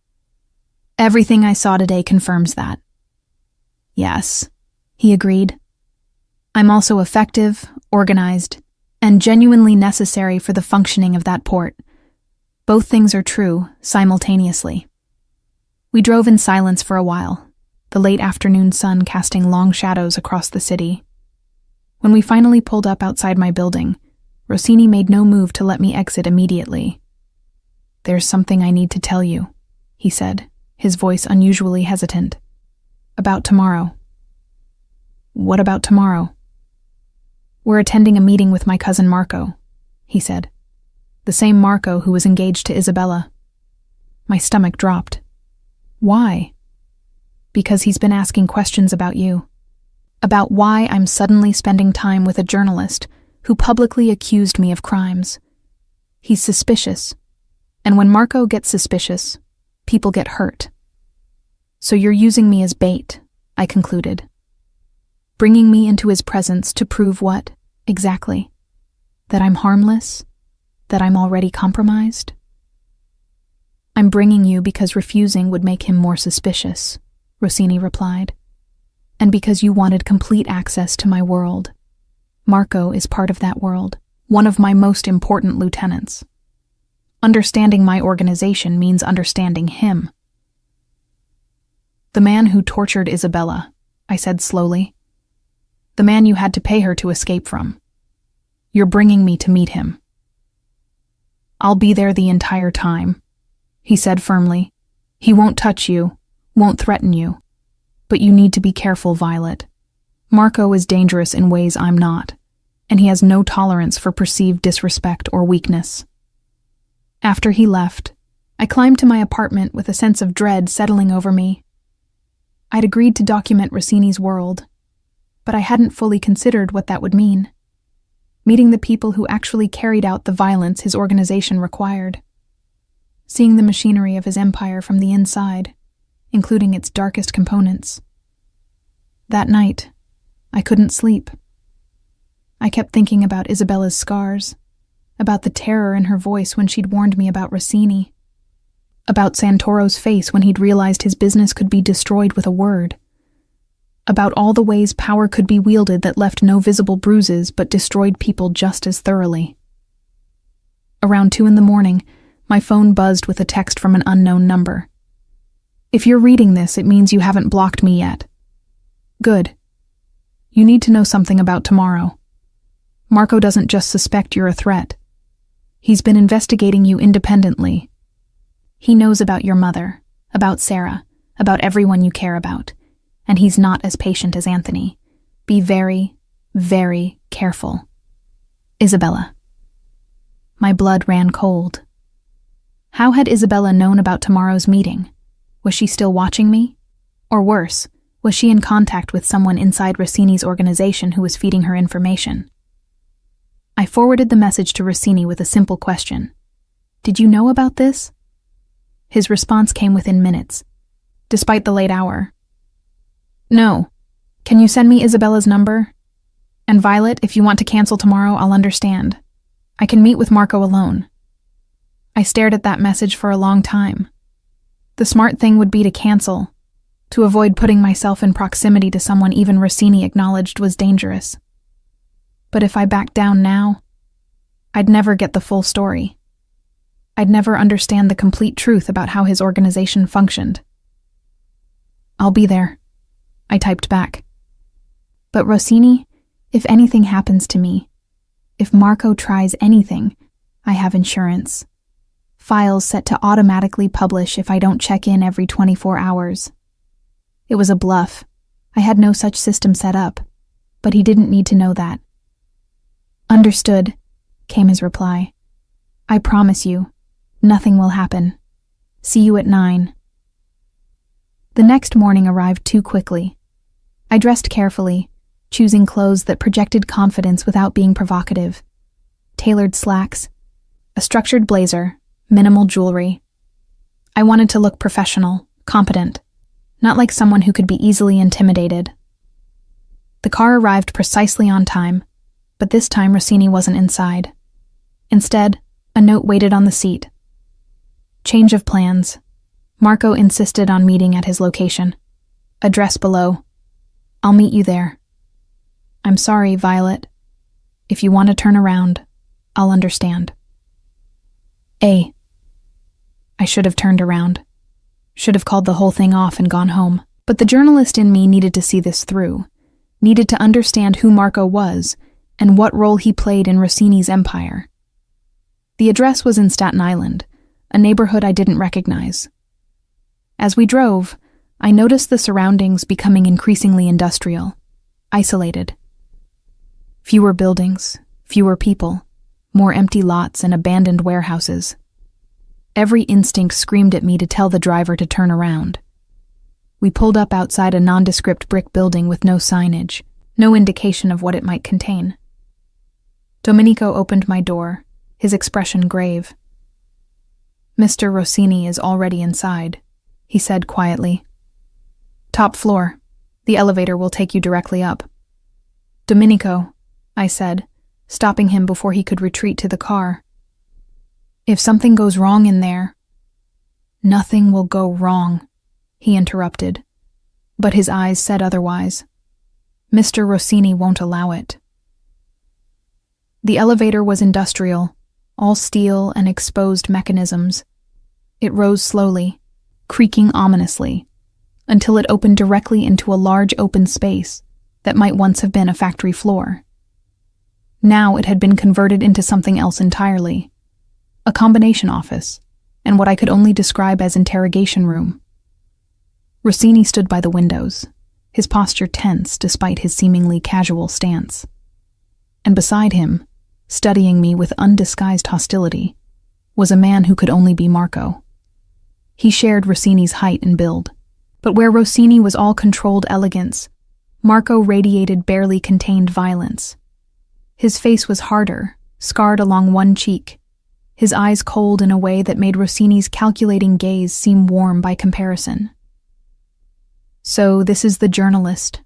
"Everything I saw today confirms that." "Yes," he agreed. "I'm also effective, organized, and genuinely necessary for the functioning of that port. Both things are true, simultaneously." We drove in silence for a while, the late afternoon sun casting long shadows across the city. When we finally pulled up outside my building, Rossini made no move to let me exit immediately. "There's something I need to tell you," he said, his voice unusually hesitant. "About tomorrow." "What about tomorrow?" "We're attending a meeting with my cousin Marco," he said. "The same Marco who was engaged to Isabella." My stomach dropped. "Why?" "Because he's been asking questions about you. About why I'm suddenly spending time with a journalist who publicly accused me of crimes. He's suspicious, and when Marco gets suspicious, people get hurt. So you're using me as bait," I concluded. "Bringing me into his presence to prove what, exactly? That I'm harmless? That I'm already compromised?" "I'm bringing you because refusing would make him more suspicious," Rossini replied. "And because you wanted complete access to my world. Marco is part of that world, one of my most important lieutenants. Understanding my organization means understanding him." "The man who tortured Isabella," I said slowly. "The man you had to pay her to escape from. You're bringing me to meet him." "I'll be there the entire time," he said firmly. "He won't touch you, won't threaten you. But you need to be careful, Violet. Marco is dangerous in ways I'm not, and he has no tolerance for perceived disrespect or weakness." After he left, I climbed to my apartment with a sense of dread settling over me. I'd agreed to document Rossini's world, but I hadn't fully considered what that would mean. Meeting the people who actually carried out the violence his organization required. Seeing the machinery of his empire from the inside, including its darkest components. That night, I couldn't sleep. I kept thinking about Isabella's scars, about the terror in her voice when she'd warned me about Rossini, about Santoro's face when he'd realized his business could be destroyed with a word, about all the ways power could be wielded that left no visible bruises but destroyed people just as thoroughly. Around 2 a.m, my phone buzzed with a text from an unknown number. If you're reading this, it means you haven't blocked me yet. Good. You need to know something about tomorrow. Marco doesn't just suspect you're a threat. He's been investigating you independently. He knows about your mother, about Sarah, about everyone you care about, and he's not as patient as Anthony. Be very, very careful. Isabella. My blood ran cold. How had Isabella known about tomorrow's meeting? Was she still watching me? Or worse, was she in contact with someone inside Rossini's organization who was feeding her information? I forwarded the message to Rossini with a simple question. Did you know about this? His response came within minutes, despite the late hour. No. Can you send me Isabella's number? And Violet, if you want to cancel tomorrow, I'll understand. I can meet with Marco alone. I stared at that message for a long time. The smart thing would be to cancel, to avoid putting myself in proximity to someone even Rossini acknowledged was dangerous. But if I backed down now, I'd never get the full story. I'd never understand the complete truth about how his organization functioned. I'll be there, I typed back. But Rossini, if anything happens to me, if Marco tries anything, I have insurance. Files set to automatically publish if I don't check in every 24 hours. It was a bluff. I had no such system set up, but he didn't need to know that. Understood, came his reply. I promise you, nothing will happen. See you at 9. The next morning arrived too quickly. I dressed carefully, choosing clothes that projected confidence without being provocative. Tailored slacks, a structured blazer, minimal jewelry. I wanted to look professional, competent, not like someone who could be easily intimidated. The car arrived precisely on time, but this time Rossini wasn't inside. Instead, a note waited on the seat. Change of plans. Marco insisted on meeting at his location. Address below. I'll meet you there. I'm sorry, Violet. If you want to turn around, I'll understand. I should have turned around. Should have called the whole thing off and gone home. But the journalist in me needed to see this through, needed to understand who Marco was and what role he played in Rossini's empire. The address was in Staten Island, a neighborhood I didn't recognize. As we drove, I noticed the surroundings becoming increasingly industrial, isolated. Fewer buildings, fewer people, more empty lots and abandoned warehouses. Every instinct screamed at me to tell the driver to turn around. We pulled up outside a nondescript brick building with no signage, no indication of what it might contain. Domenico opened my door, his expression grave. Mr. Rossini is already inside, he said quietly. Top floor. The elevator will take you directly up. Domenico, I said, stopping him before he could retreat to the car. If something goes wrong in there... Nothing will go wrong, he interrupted, but his eyes said otherwise. Mr. Rossini won't allow it. The elevator was industrial, all steel and exposed mechanisms. It rose slowly, creaking ominously, until it opened directly into a large open space that might once have been a factory floor. Now it had been converted into something else entirely. A combination office, and what I could only describe as interrogation room. Rossini stood by the windows, his posture tense despite his seemingly casual stance. And beside him, studying me with undisguised hostility, was a man who could only be Marco. He shared Rossini's height and build, but where Rossini was all controlled elegance, Marco radiated barely contained violence. His face was harder, scarred along one cheek, his eyes cold in a way that made Rossini's calculating gaze seem warm by comparison. So this is the journalist,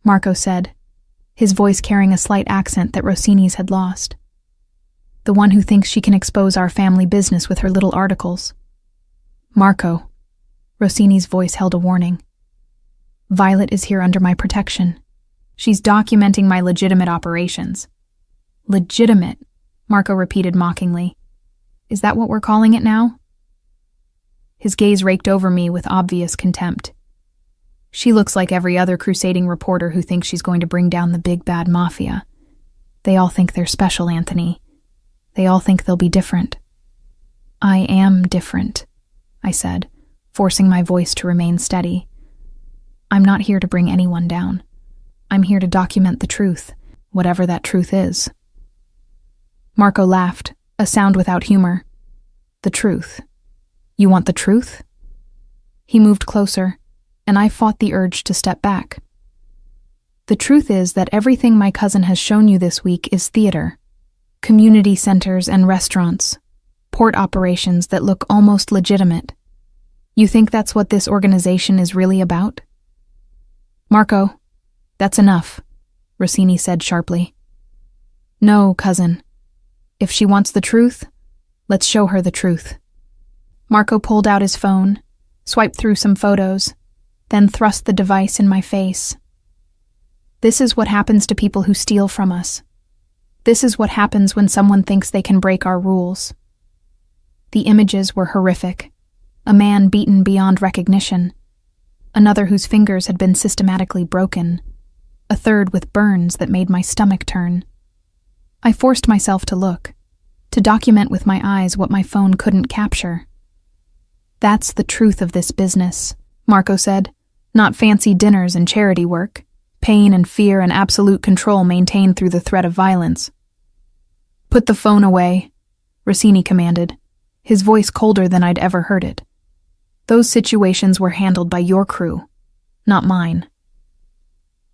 Marco said, his voice carrying a slight accent that Rossini's had lost. The one who thinks she can expose our family business with her little articles. Marco, Rossini's voice held a warning. Violet is here under my protection. She's documenting my legitimate operations. Legitimate, Marco repeated mockingly. Is that what we're calling it now? His gaze raked over me with obvious contempt. She looks like every other crusading reporter who thinks she's going to bring down the big bad Mafia. They all think they're special, Anthony. They all think they'll be different. I am different, I said, forcing my voice to remain steady. I'm not here to bring anyone down. I'm here to document the truth, whatever that truth is. Marco laughed, a sound without humor. The truth. You want the truth? He moved closer, and I fought the urge to step back. The truth is that everything my cousin has shown you this week is theater. Community centers and restaurants. Port operations that look almost legitimate. You think that's what this organization is really about? Marco, that's enough, Rossini said sharply. No, cousin. If she wants the truth, let's show her the truth. Marco pulled out his phone, swiped through some photos, then thrust the device in my face. This is what happens to people who steal from us. This is what happens when someone thinks they can break our rules. The images were horrific. A man beaten beyond recognition. Another whose fingers had been systematically broken. A third with burns that made my stomach turn. I forced myself to look, to document with my eyes what my phone couldn't capture. That's the truth of this business, Marco said. Not fancy dinners and charity work. Pain and fear and absolute control maintained through the threat of violence. Put the phone away, Rossini commanded, his voice colder than I'd ever heard it. Those situations were handled by your crew, not mine.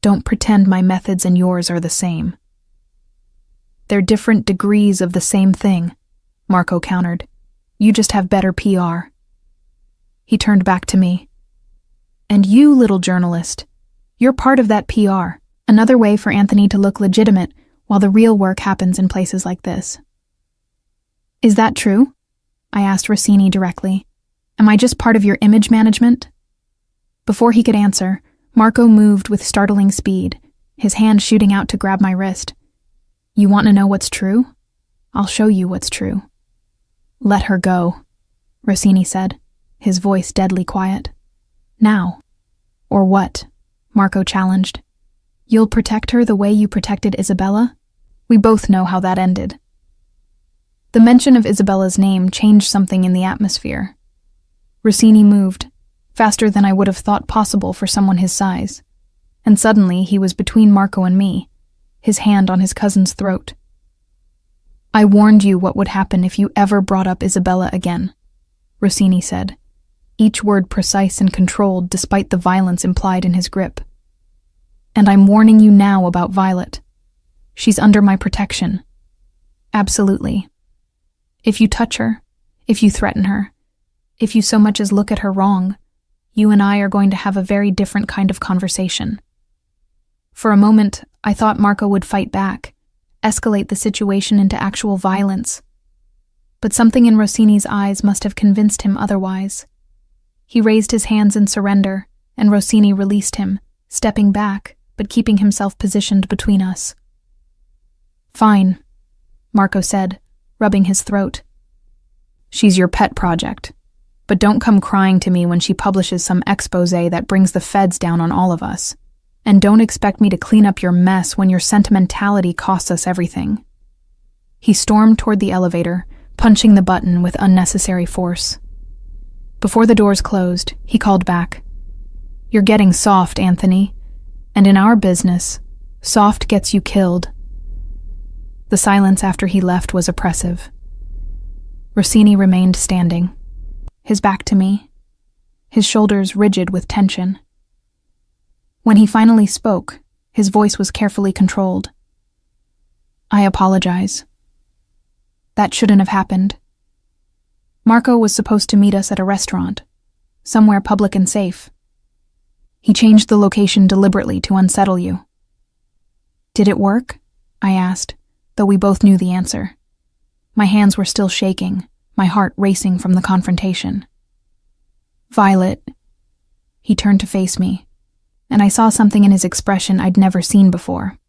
Don't pretend my methods and yours are the same. They're different degrees of the same thing, Marco countered. You just have better PR. He turned back to me. And you, little journalist, you're part of that PR, another way for Anthony to look legitimate while the real work happens in places like this. Is that true? I asked Rossini directly. Am I just part of your image management? Before he could answer, Marco moved with startling speed, his hand shooting out to grab my wrist. You want to know what's true? I'll show you what's true. Let her go, Rossini said, his voice deadly quiet. Now. Or what? Marco challenged. You'll protect her the way you protected Isabella? We both know how that ended. The mention of Isabella's name changed something in the atmosphere. Rossini moved, faster than I would have thought possible for someone his size, and suddenly he was between Marco and me, his hand on his cousin's throat. I warned you what would happen if you ever brought up Isabella again, Rossini said, each word precise and controlled despite the violence implied in his grip. And I'm warning you now about Violet. She's under my protection. Absolutely. If you touch her, if you threaten her, if you so much as look at her wrong, you and I are going to have a very different kind of conversation. For a moment, I thought Marco would fight back, escalate the situation into actual violence. But something in Rossini's eyes must have convinced him otherwise. He raised his hands in surrender, and Rossini released him, stepping back, but keeping himself positioned between us. Fine, Marco said, rubbing his throat. She's your pet project, but don't come crying to me when she publishes some exposé that brings the feds down on all of us. And don't expect me to clean up your mess when your sentimentality costs us everything. He stormed toward the elevator, punching the button with unnecessary force. Before the doors closed, he called back. You're getting soft, Anthony. And in our business, soft gets you killed. The silence after he left was oppressive. Rossini remained standing, his back to me, his shoulders rigid with tension. When he finally spoke, his voice was carefully controlled. I apologize. That shouldn't have happened. Marco was supposed to meet us at a restaurant, somewhere public and safe. He changed the location deliberately to unsettle you. Did it work? I asked, though we both knew the answer. My hands were still shaking, my heart racing from the confrontation. Violet. He turned to face me, and I saw something in his expression I'd never seen before.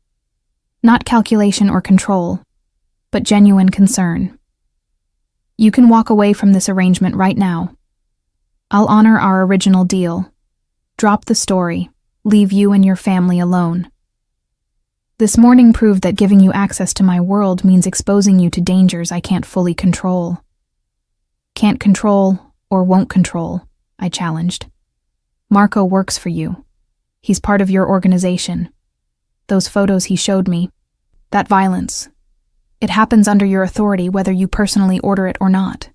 Not calculation or control, but genuine concern. You can walk away from this arrangement right now. I'll honor our original deal. Drop the story. Leave you and your family alone. This morning proved that giving you access to my world means exposing you to dangers I can't fully control. Can't control or won't control, I challenged. Marco works for you. He's part of your organization. Those photos he showed me, that violence, it happens under your authority whether you personally order it or not.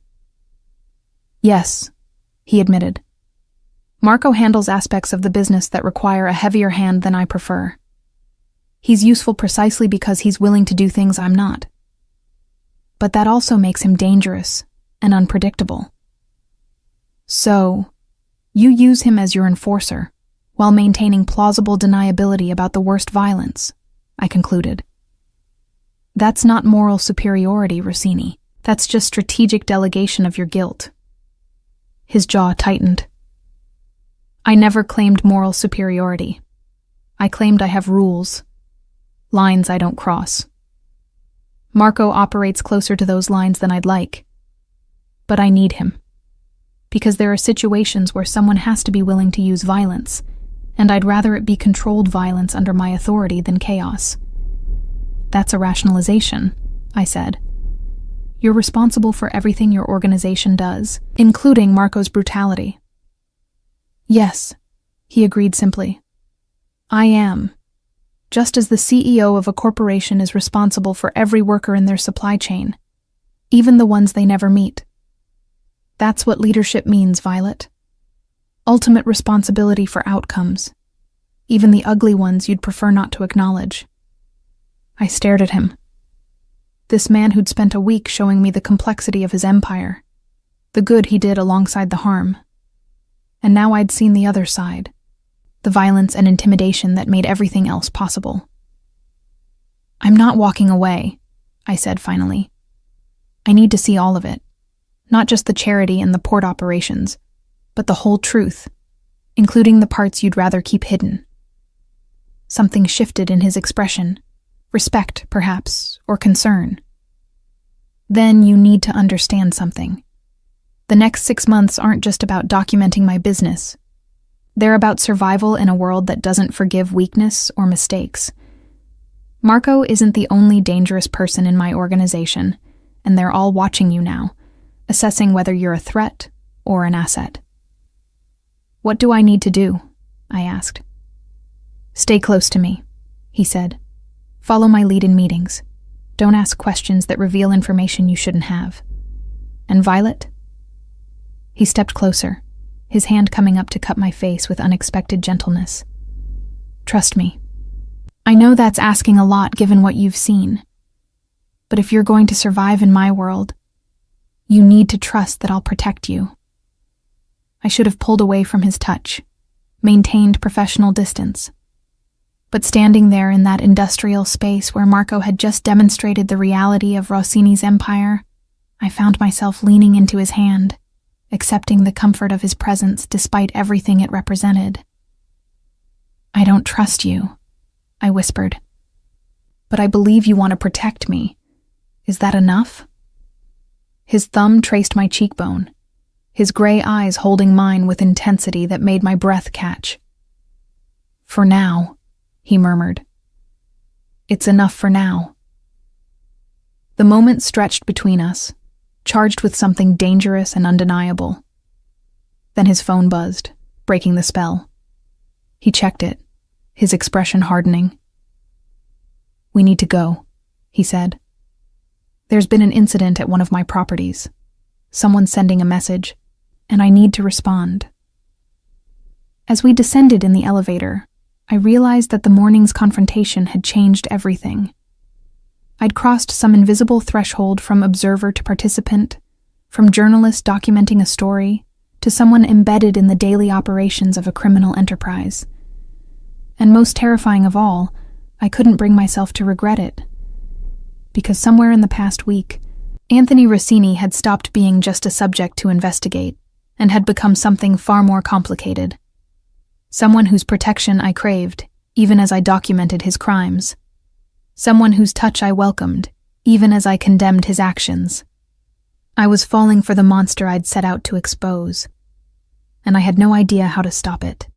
Yes, he admitted. Marco handles aspects of the business that require a heavier hand than I prefer. He's useful precisely because he's willing to do things I'm not. But that also makes him dangerous and unpredictable. So, you use him as your enforcer, while maintaining plausible deniability about the worst violence, I concluded. That's not moral superiority, Rossini. That's just strategic delegation of your guilt. His jaw tightened. I never claimed moral superiority. I claimed I have rules, lines I don't cross. Marco operates closer to those lines than I'd like. But I need him. Because there are situations where someone has to be willing to use violence, and I'd rather it be controlled violence under my authority than chaos. That's a rationalization, I said. You're responsible for everything your organization does, including Marco's brutality. Yes, he agreed simply. I am. Just as the CEO of a corporation is responsible for every worker in their supply chain, even the ones they never meet. That's what leadership means, Violet. Ultimate responsibility for outcomes, even the ugly ones you'd prefer not to acknowledge. I stared at him. This man who'd spent a week showing me the complexity of his empire, the good he did alongside the harm. And now I'd seen the other side, the violence and intimidation that made everything else possible. I'm not walking away, I said finally. I need to see all of it, not just the charity and the port operations, but the whole truth, including the parts you'd rather keep hidden. Something shifted in his expression, respect, perhaps, or concern. Then you need to understand something. The next 6 months aren't just about documenting my business. They're about survival in a world that doesn't forgive weakness or mistakes. Marco isn't the only dangerous person in my organization, and they're all watching you now, assessing whether you're a threat or an asset. What do I need to do? I asked. Stay close to me, he said. Follow my lead in meetings. Don't ask questions that reveal information you shouldn't have. And Violet? He stepped closer, his hand coming up to cup my face with unexpected gentleness. Trust me. I know that's asking a lot given what you've seen. But if you're going to survive in my world, you need to trust that I'll protect you. I should have pulled away from his touch, maintained professional distance. But standing there in that industrial space where Marco had just demonstrated the reality of Rossini's empire, I found myself leaning into his hand, accepting the comfort of his presence despite everything it represented. I don't trust you, I whispered. But I believe you want to protect me. Is that enough? His thumb traced my cheekbone, his gray eyes holding mine with intensity that made my breath catch. For now, he murmured. It's enough for now. The moment stretched between us, charged with something dangerous and undeniable. Then his phone buzzed, breaking the spell. He checked it, his expression hardening. We need to go, he said. There's been an incident at one of my properties. Someone's sending a message, and I need to respond. As we descended in the elevator, I realized that the morning's confrontation had changed everything. I'd crossed some invisible threshold from observer to participant, from journalist documenting a story to someone embedded in the daily operations of a criminal enterprise. And most terrifying of all, I couldn't bring myself to regret it. Because somewhere in the past week, Anthony Rossini had stopped being just a subject to investigate and had become something far more complicated. Someone whose protection I craved, even as I documented his crimes. Someone whose touch I welcomed, even as I condemned his actions. I was falling for the monster I'd set out to expose. and I had no idea how to stop it.